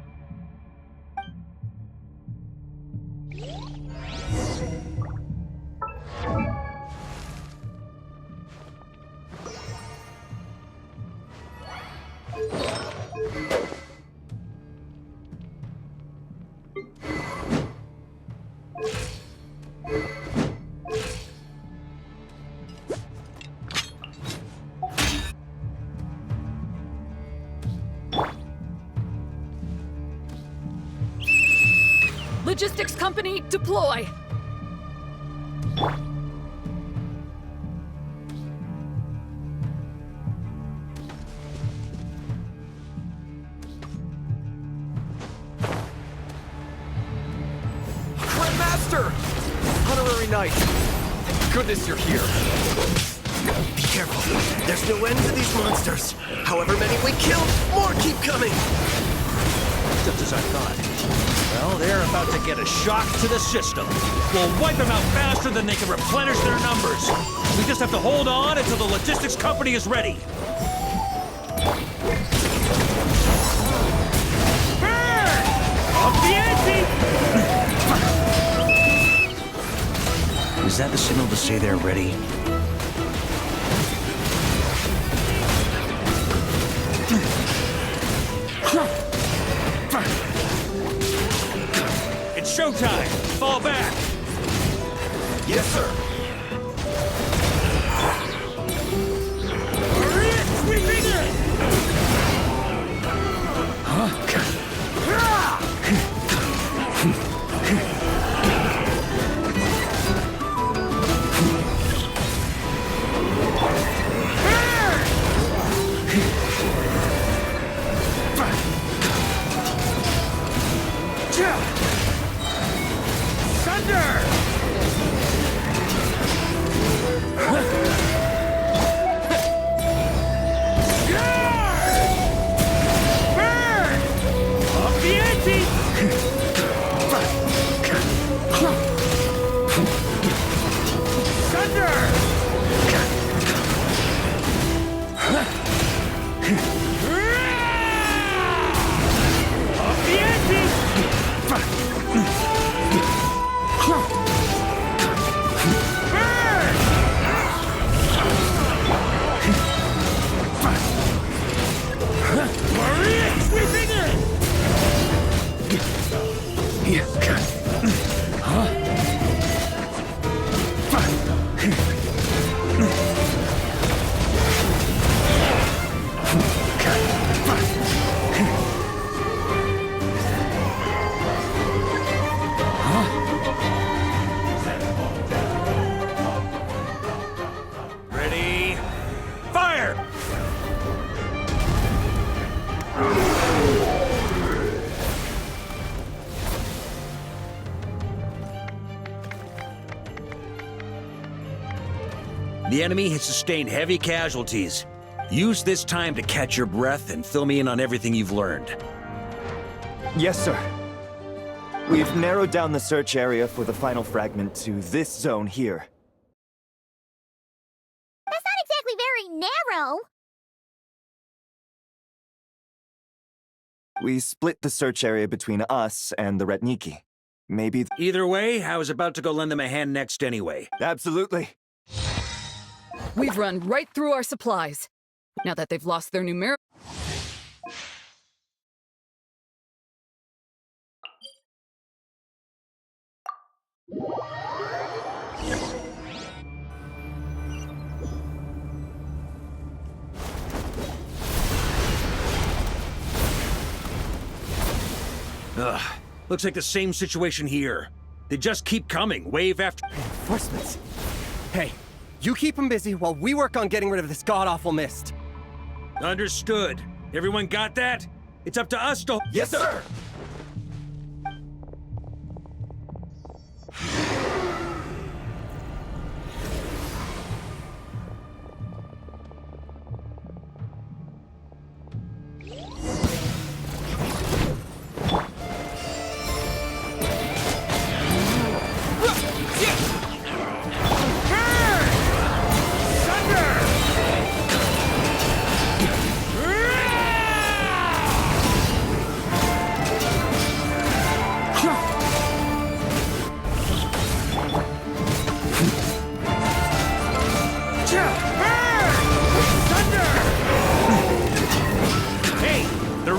Logistics company, deploy! Master! Honorary Knight! Thank goodness you're here. Be careful. There's no end to these monsters. However many we kill, more keep coming. Just as I thought. Well, they're about to get a shock to the system. We'll wipe them out faster than they can replenish their numbers. We just have to hold on until the logistics company is ready. Burn! Up the ante! Is that the signal to say they're ready? It's showtime! Fall back! Yes, sir. Sweeping it! Ready? Fire! The enemy has sustained heavy casualties. Use this time to catch your breath and fill me in on everything you've learned. Yes, sir. We've narrowed down the search area for the final fragment to this zone here. That's not exactly very narrow. We split the search area between us and the Retniki. Maybe... Either way, I was about to go lend them a hand next anyway. Absolutely. We've run right through our supplies. Now that they've lost their numeric... Ugh. Looks like the same situation here. They just keep coming, wave after... Reinforcements. Hey, you keep them busy while we work on getting rid of this god-awful mist. Understood. Everyone got that? It's up to us to... Yes, sir!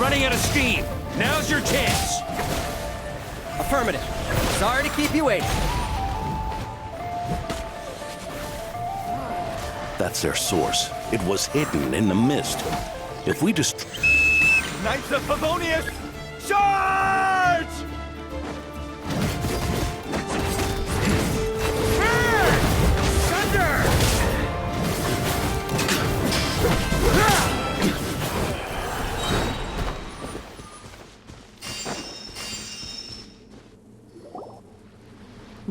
Running out of steam. Now's your chance. Affirmative. Sorry to keep you waiting. That's their source. It was hidden in the mist. If we just... Knights of Favonius, charge!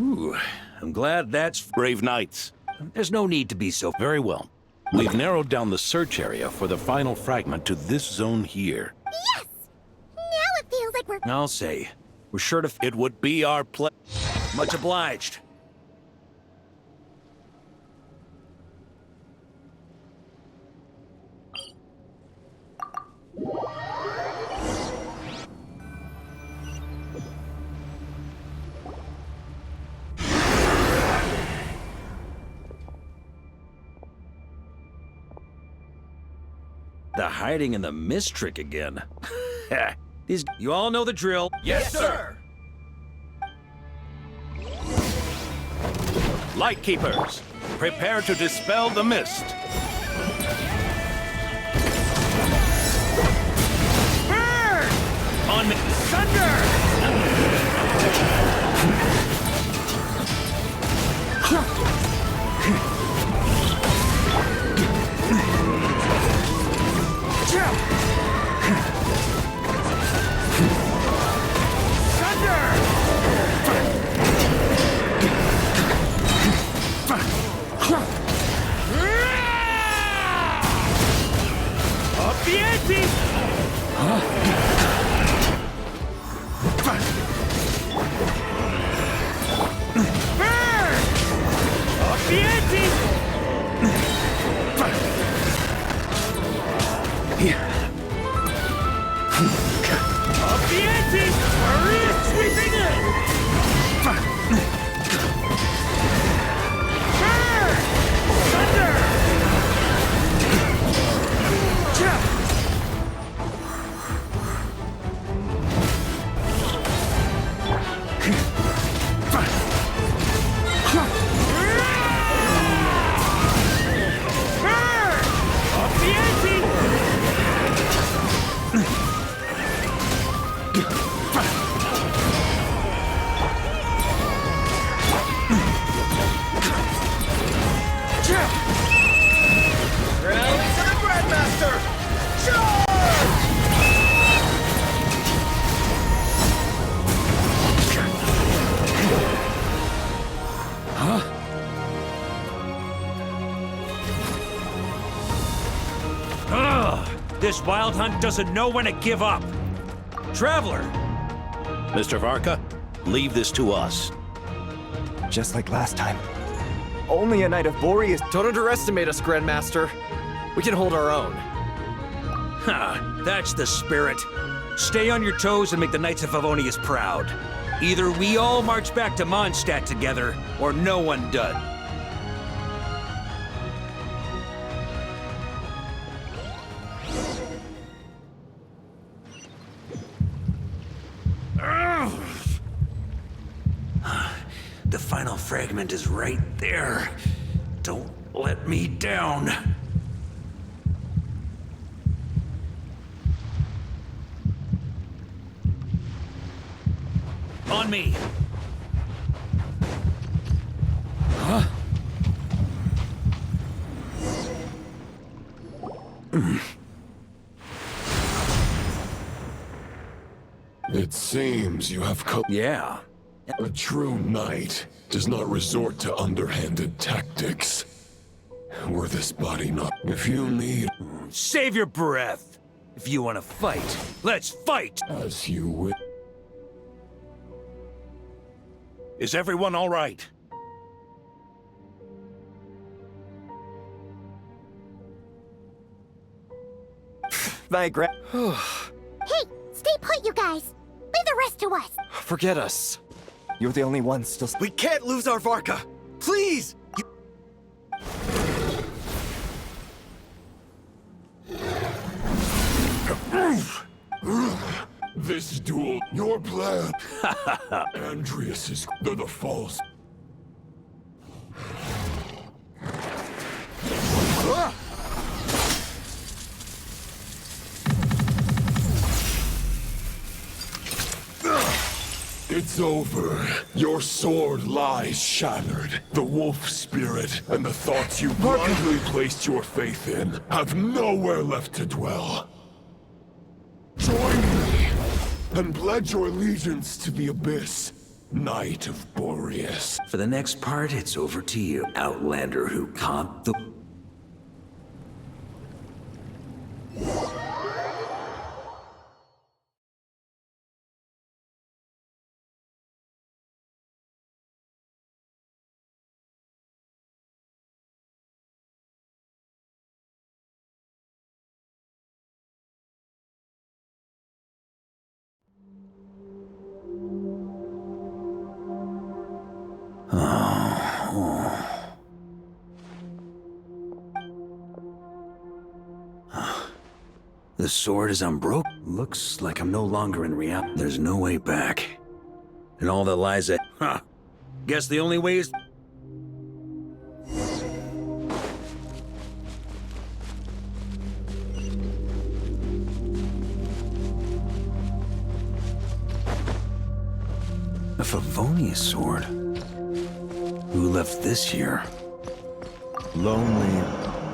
Ooh, I'm glad that's... Brave knights. There's no need to be so... Very well. We've narrowed down the search area for the final fragment to this zone here. Yes! Now it feels like we're... I'll say. We're sure to... It would be our pleasure. Much obliged. The hiding in the mist trick again. These... You all know the drill. Yes, sir! Lightkeepers, prepare to dispel the mist. Burn! On me. Thunder! Up the ante! Burn! Up the ante! Up the ante! Maria sweeping in! Burn! Thunder! Rally to the Grandmaster! Charge! Huh? Ugh! This wild hunt doesn't know when to give up. Traveler! Mr. Varka, leave this to us. Just like last time. Only a Knight of Boreas. Don't underestimate us, Grandmaster. We can hold our own. Ha! That's the spirit. Stay on your toes and make the Knights of Favonius proud. Either we all march back to Mondstadt together, or no one does. The final fragment is right there. Don't let me down. On me. Huh? It seems you have come. Yeah. A true knight does not resort to underhanded tactics. Were this body not... If you need... Save your breath. If you want to fight, let's fight! As you will. Is everyone all right? Hey, stay put, you guys! Leave the rest to us! Forget us. You're the only one still... We can't lose our Varka! Please! This duel, your plan. Andreas is the false. It's over. Your sword lies shattered. The wolf spirit and the thoughts you blindly placed your faith in have nowhere left to dwell. Join me and pledge your allegiance to the abyss. Knight of Boreas. For the next part, it's over to you, Outlander who caught the... The sword is unbroken. Looks like I'm no longer in reality. There's no way back. And all that lies at... Huh. Guess the only way is... A Favonius sword? Who left this here? Lonely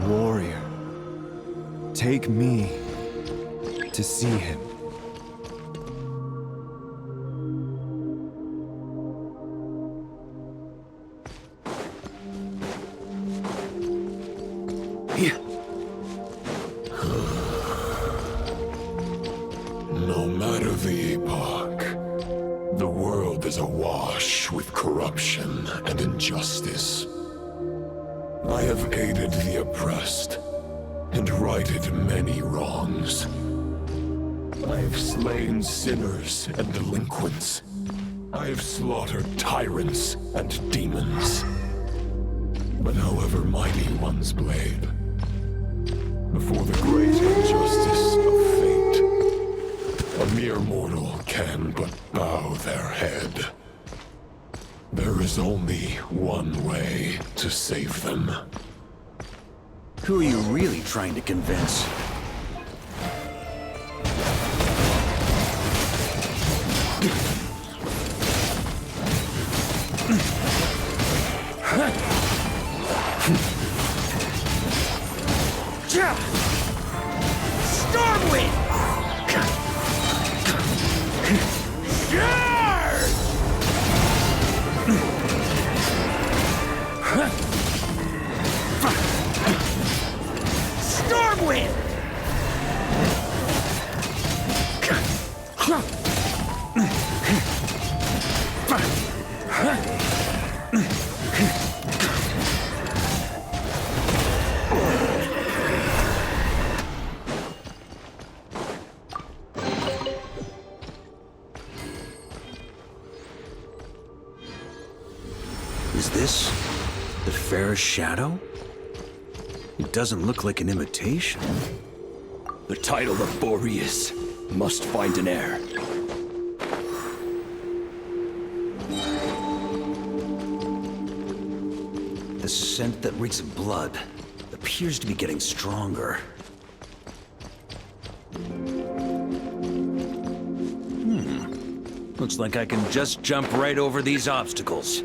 warrior. Take me to see him. No matter the epoch, the world is awash with corruption and injustice. I have aided the oppressed and righted many wrongs. I have slain sinners and delinquents. I have slaughtered tyrants and demons. But however mighty one's blade, before the great injustice of fate, a mere mortal can but bow their head. There is only one way to save them. Who are you really trying to convince? Stormwind! Stormwind! Is this the fairest shadow? It doesn't look like an imitation. The title of Boreas must find an heir. The scent that reeks of blood appears to be getting stronger. Looks like I can just jump right over these obstacles.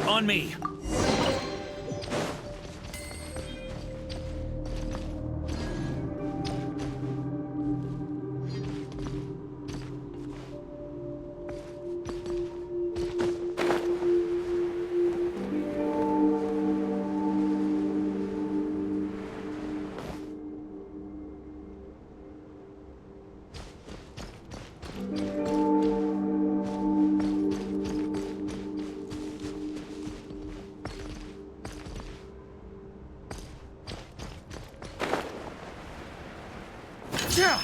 On me! Yeah!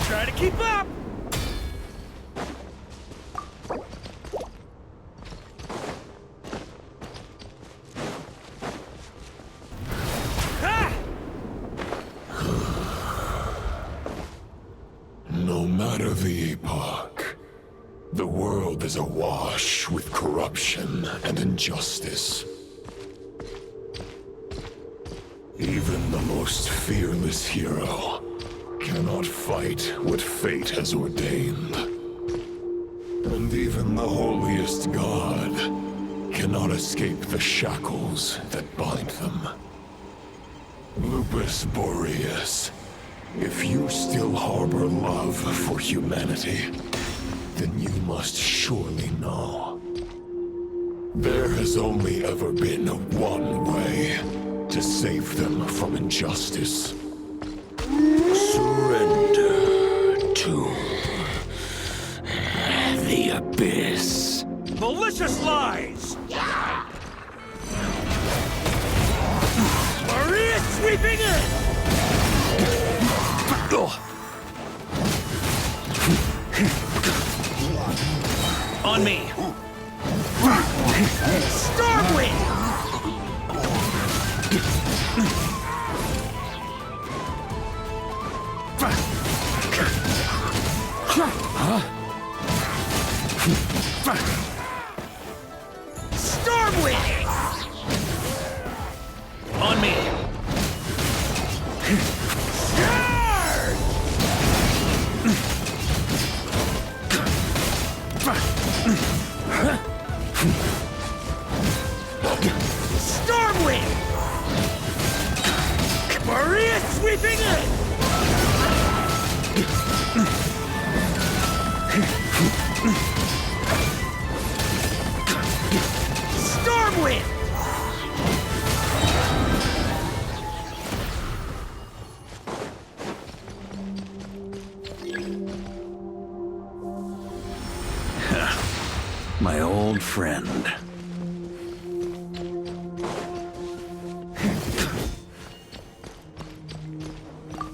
Try to keep up! No matter the epoch, the world is awash with corruption and injustice. Even the most fearless hero cannot fight what fate has ordained. And even the holiest god cannot escape the shackles that bind them. Lupus Boreas, if you still harbor love for humanity, then you must surely know. There has only ever been one way to save them from injustice. Surrender to the abyss. Malicious lies! Maria sweeping in! On me! Stormwind! Stormwind! On me! Stormwind! Maria sweeping in! Stormwind! My old friend.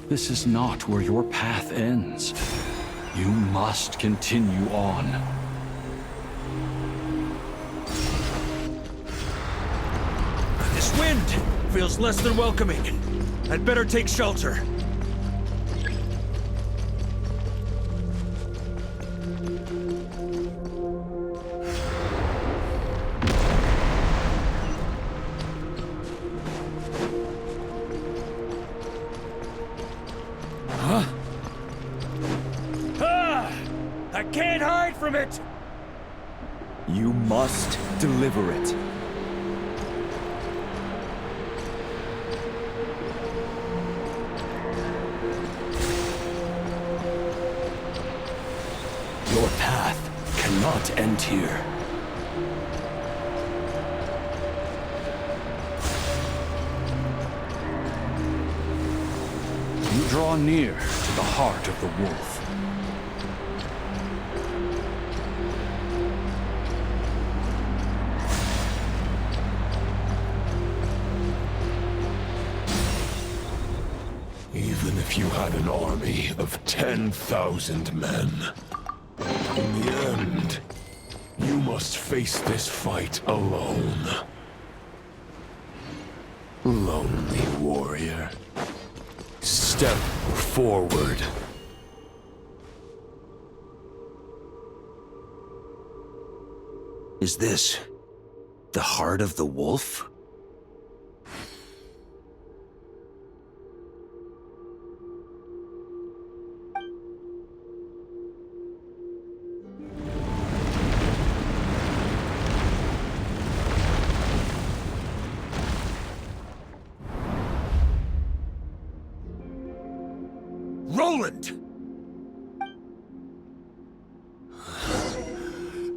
This is not where your path ends. You must continue on. This wind feels less than welcoming. I'd better take shelter. I can't hide from it! You must deliver it. Your path cannot end here. You draw near to the heart of the wolf. Even if you had an army of 10,000 men, in the end, you must face this fight alone. Lonely warrior. Step forward Is this the heart of the wolf? Roland!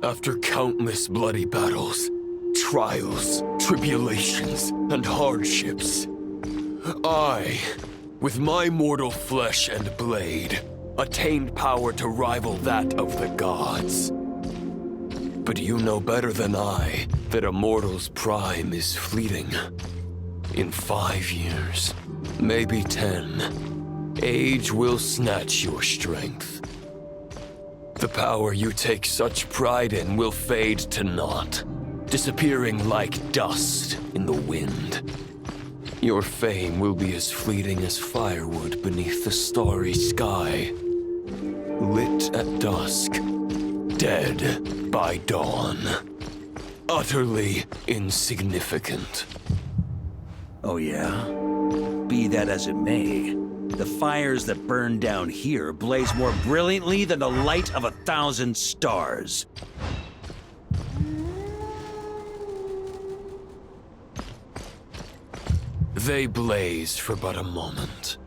After countless bloody battles, trials, tribulations, and hardships, I, with my mortal flesh and blade, attained power to rival that of the gods. But you know better than I that a mortal's prime is fleeting. In 5 years, maybe 10, age will snatch your strength. The power you take such pride in will fade to naught, disappearing like dust in the wind. Your fame will be as fleeting as firewood beneath the starry sky, lit at dusk, dead by dawn, utterly insignificant. Oh yeah? Be that as it may, the fires that burn down here blaze more brilliantly than the light of 1,000 stars. They blaze for but a moment.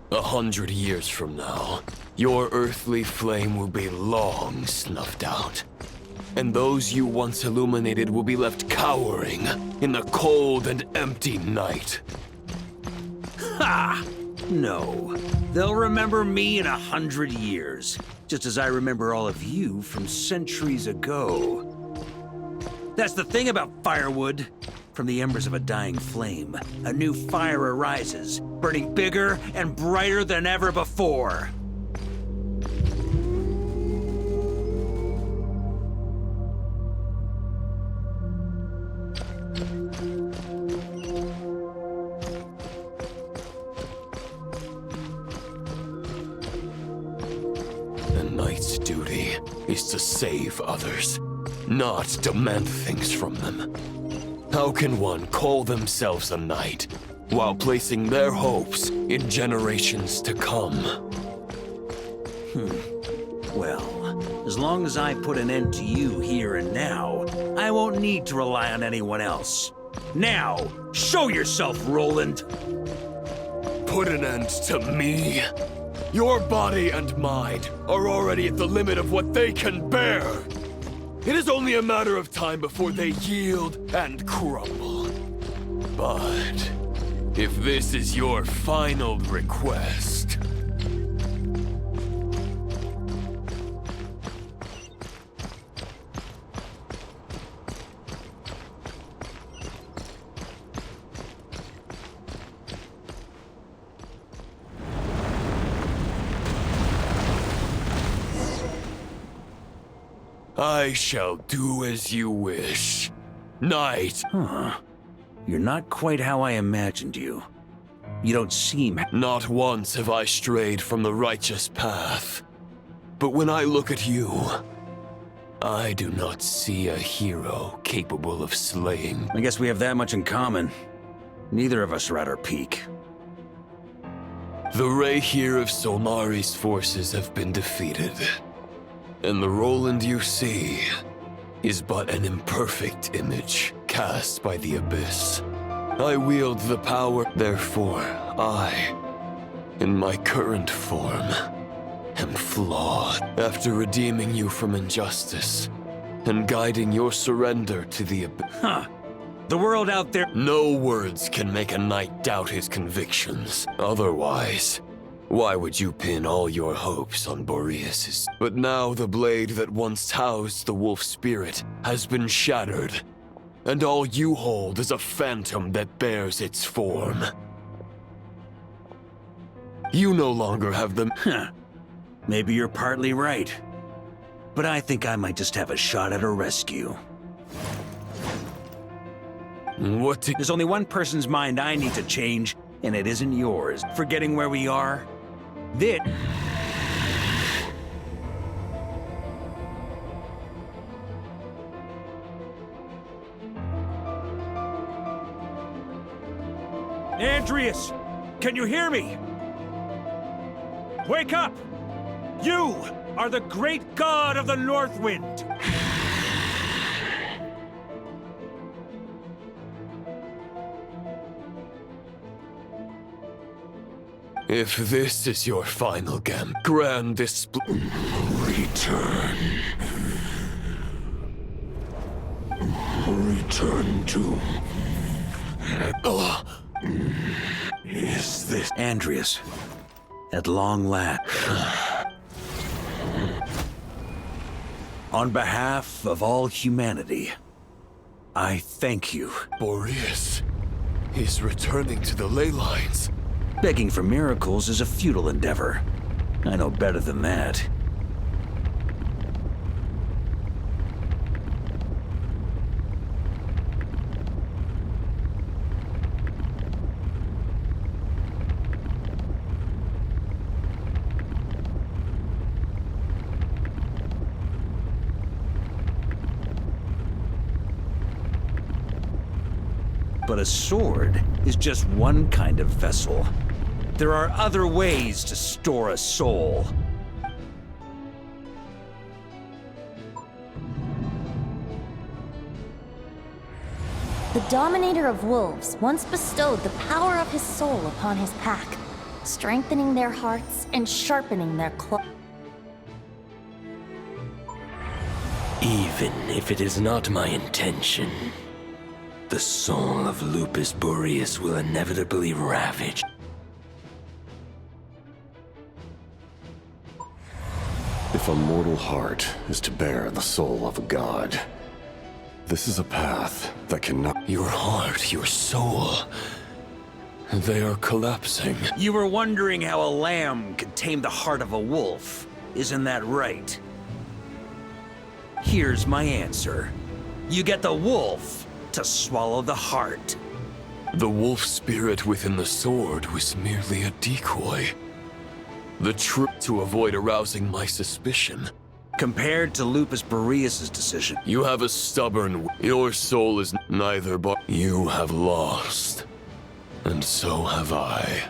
100 years from now, your earthly flame will be long snuffed out. And those you once illuminated will be left cowering in the cold and empty night. Ha! No. They'll remember me in 100 years, just as I remember all of you from centuries ago. That's the thing about firewood. From the embers of a dying flame, a new fire arises, burning bigger and brighter than ever before. The knight's duty is to save others, not demand things from them. How can one call themselves a knight while placing their hopes in generations to come? Well, as long as I put an end to you here and now, I won't need to rely on anyone else. Now, show yourself, Roland! Put an end to me? Your body and mind are already at the limit of what they can bear. It is only a matter of time before they yield and crumble. But if this is your final request... I shall do as you wish. Knight. Huh. You're not quite how I imagined you. You don't seem... Not once have I strayed from the righteous path. But when I look at you, I do not see a hero capable of slaying. I guess we have that much in common. Neither of us are at our peak. The Rayhir of Solmari's forces have been defeated. And the Roland you see is but an imperfect image cast by the Abyss. I wield the power, therefore I, in my current form, am flawed. After redeeming you from injustice and guiding your surrender to the Abyss. Huh. The world out there... No words can make a knight doubt his convictions. Otherwise... why would you pin all your hopes on Boreas'? But now the blade that once housed the wolf spirit has been shattered, and all you hold is a phantom that bears its form. You no longer have them. Maybe you're partly right. But I think I might just have a shot at a rescue. There's only one person's mind I need to change, and it isn't yours. Forgetting where we are? Andreas! Can you hear me? Wake up! You are the great god of the North Wind! If this is your final grant this Return. Return to... Is this... Andreas, at long last. On behalf of all humanity, I thank you. Boreas, he's returning to the ley lines. Begging for miracles is a futile endeavor. I know better than that. But a sword is just one kind of vessel. There are other ways to store a soul. The Dominator of Wolves once bestowed the power of his soul upon his pack, strengthening their hearts and sharpening their claws. Even if it is not my intention, the soul of Lupus Boreas will inevitably ravage. If a mortal heart is to bear the soul of a god, this is a path that cannot... Your heart, your soul, they are collapsing. You were wondering how a lamb could tame the heart of a wolf, isn't that right? Here's my answer. You get the wolf to swallow the heart. The wolf spirit within the sword was merely a decoy. The truth to avoid arousing my suspicion. Compared to Lupus Boreas' decision. You have a stubborn... Your soul is neither but... You have lost. And so have I.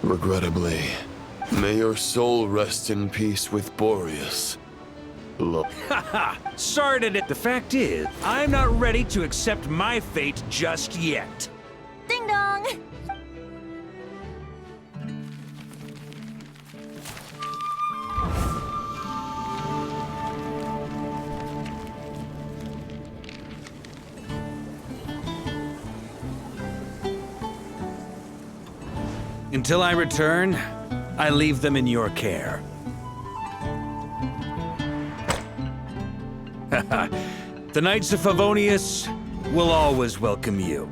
Regrettably, may your soul rest in peace with Boreas. Look. Haha! Sorted it. The fact is, I'm not ready to accept my fate just yet. Ding dong! Until I return, I leave them in your care. The Knights of Favonius will always welcome you.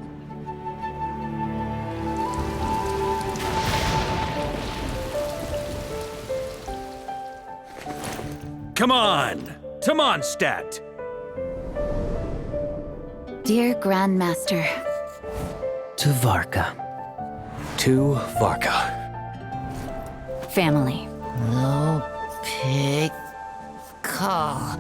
Come on! To Mondstadt! Dear Grandmaster. To Varka. To Varka. Family. No pig call.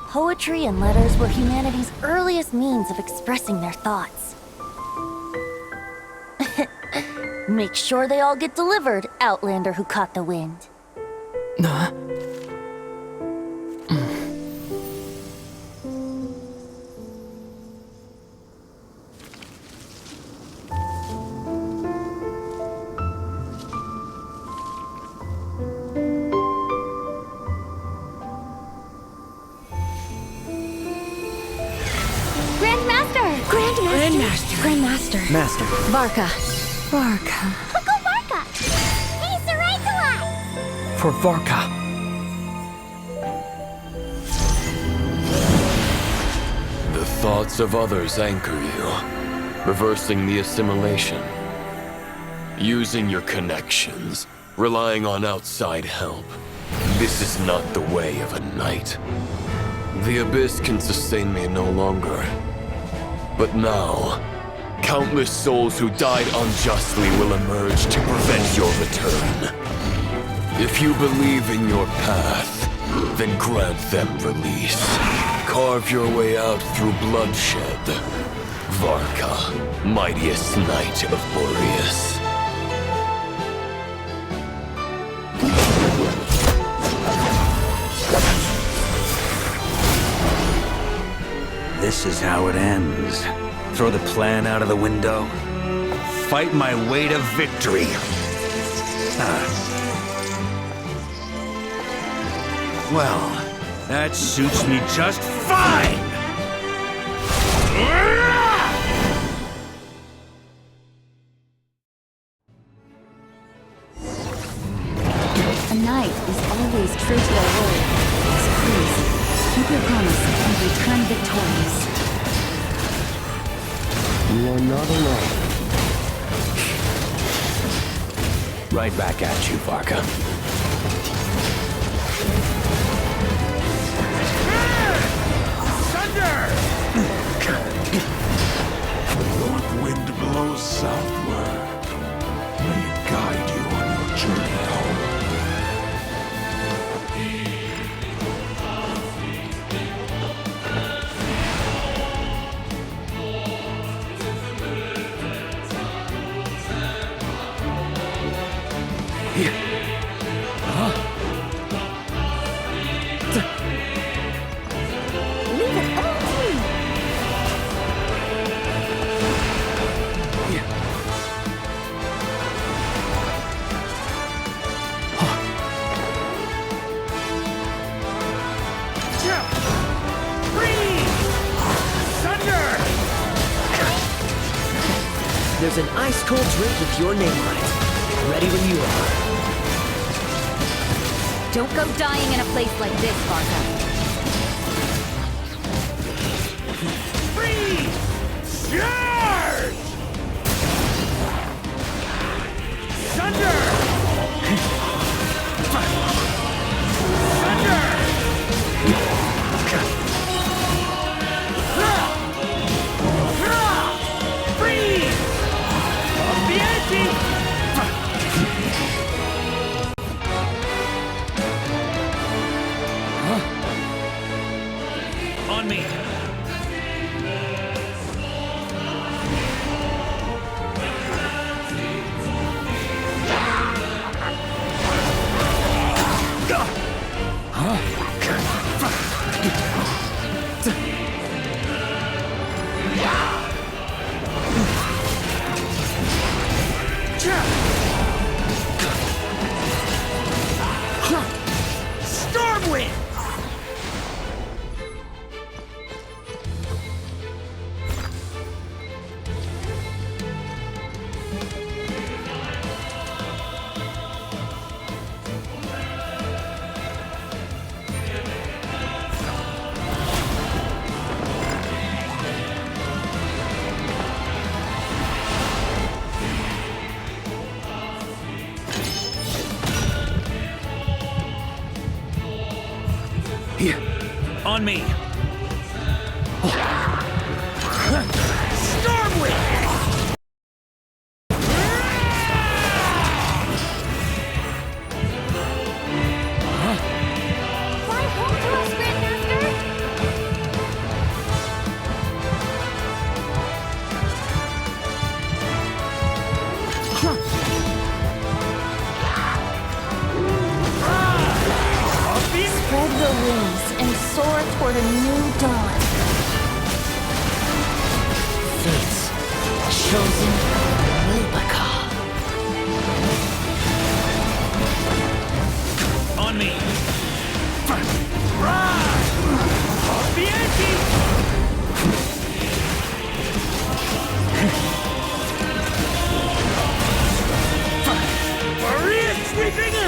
Poetry and letters were humanity's earliest means of expressing their thoughts. Make sure they all get delivered, Outlander who caught the wind. Grandmaster. Master. Varka. Uncle Varka! He's the right to us! For Varka. The thoughts of others anchor you, reversing the assimilation. Using your connections, relying on outside help. This is not the way of a knight. The Abyss can sustain me no longer. But now, Countless souls who died unjustly will emerge to prevent your return. If you believe in your path, then grant them release. Carve your way out through bloodshed. Varka, mightiest knight of Boreas. This is how it ends. Throw the plan out of the window. Fight my way to victory. Well, that suits me just fine! A knight is always true to their word. So please, keep your promise and return victorious. You are not alone. Right back at you, Varka. North wind blows southward. May it guide you on your journey home. Leave it all to me. There's an ice-cold drink with your name on it. Ready when you are. Don't go dying in a place like this, Varka. Charge! Thunder! Freeze! Off the ante! On me! Stormwind! On me! Stormwind! Fly home to us, Grandmaster. Spread your wings and soar toward a new dawn. Fate's chosen Varka. On me! Off the ante! Maria sweeping in!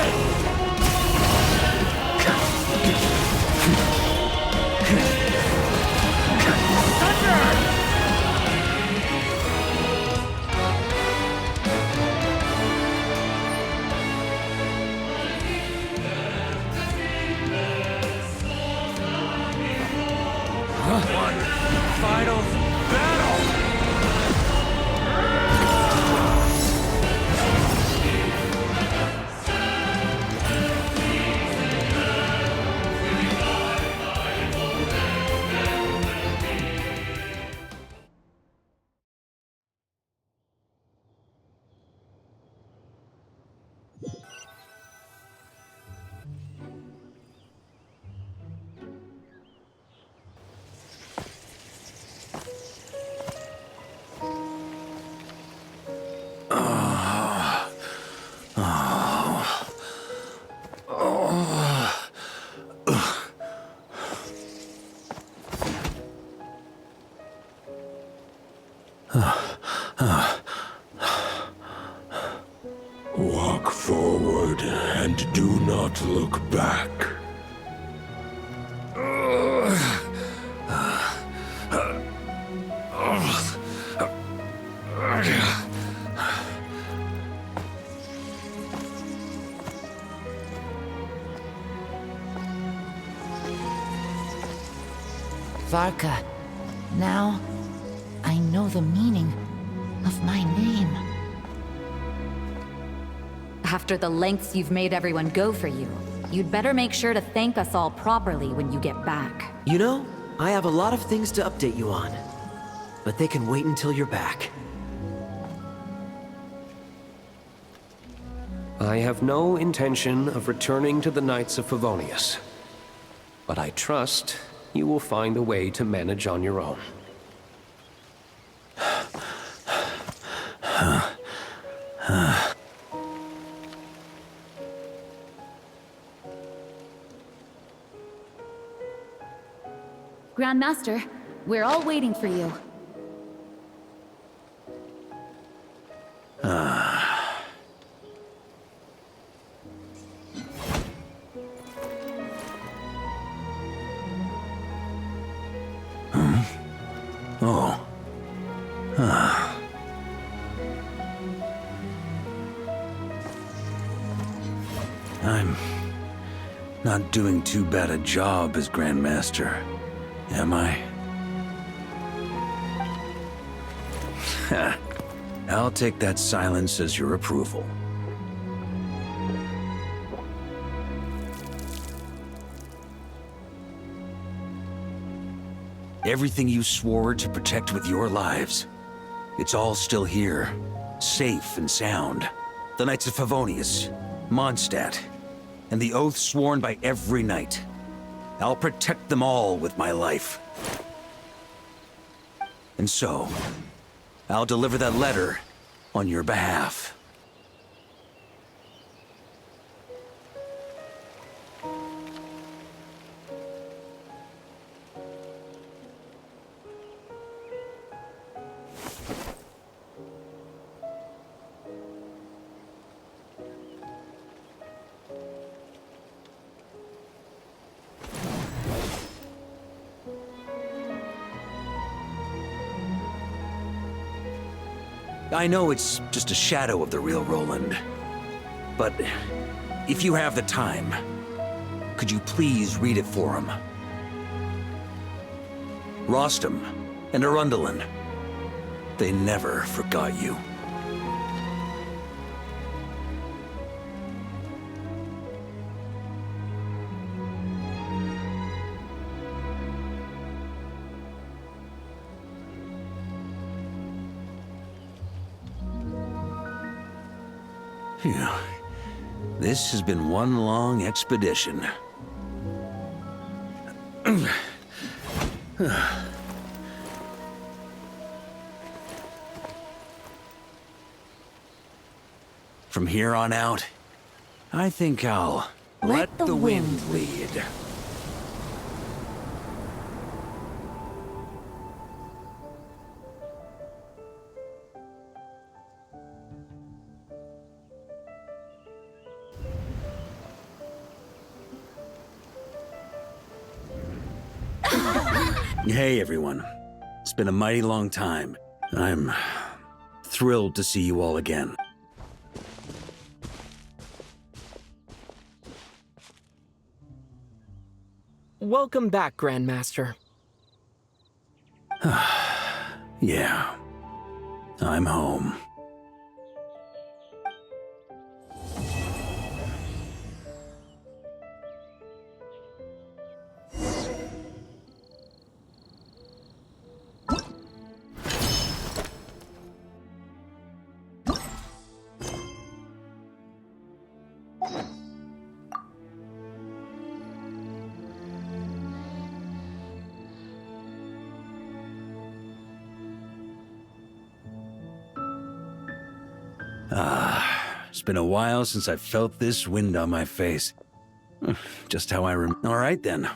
One final battle! look back. Varka, now I know the meaning of my name. After the lengths you've made everyone go for you, you'd better make sure to thank us all properly when you get back. You know, I have a lot of things to update you on. But they can wait until you're back. I have no intention of returning to the Knights of Favonius. But I trust you will find a way to manage on your own. Grandmaster, we're all waiting for you. Oh. I'm not doing too bad a job as Grandmaster, am I? I'll take that silence as your approval. Everything you swore to protect with your lives, it's all still here, safe and sound. The Knights of Favonius, Mondstadt, and the oath sworn by every knight. I'll protect them all with my life. And so, I'll deliver that letter on your behalf. I know it's just a shadow of the real Roland, but if you have the time, could you please read it for him? Rostam and Arundelen, they never forgot you. Phew. This has been one long expedition. From here on out, I think I'll let the wind lead. Hey, everyone. It's been a mighty long time. I'm thrilled to see you all again. Welcome back, Grandmaster. Yeah. I'm home. It's been a while since I felt this wind on my face. Just how I All right then.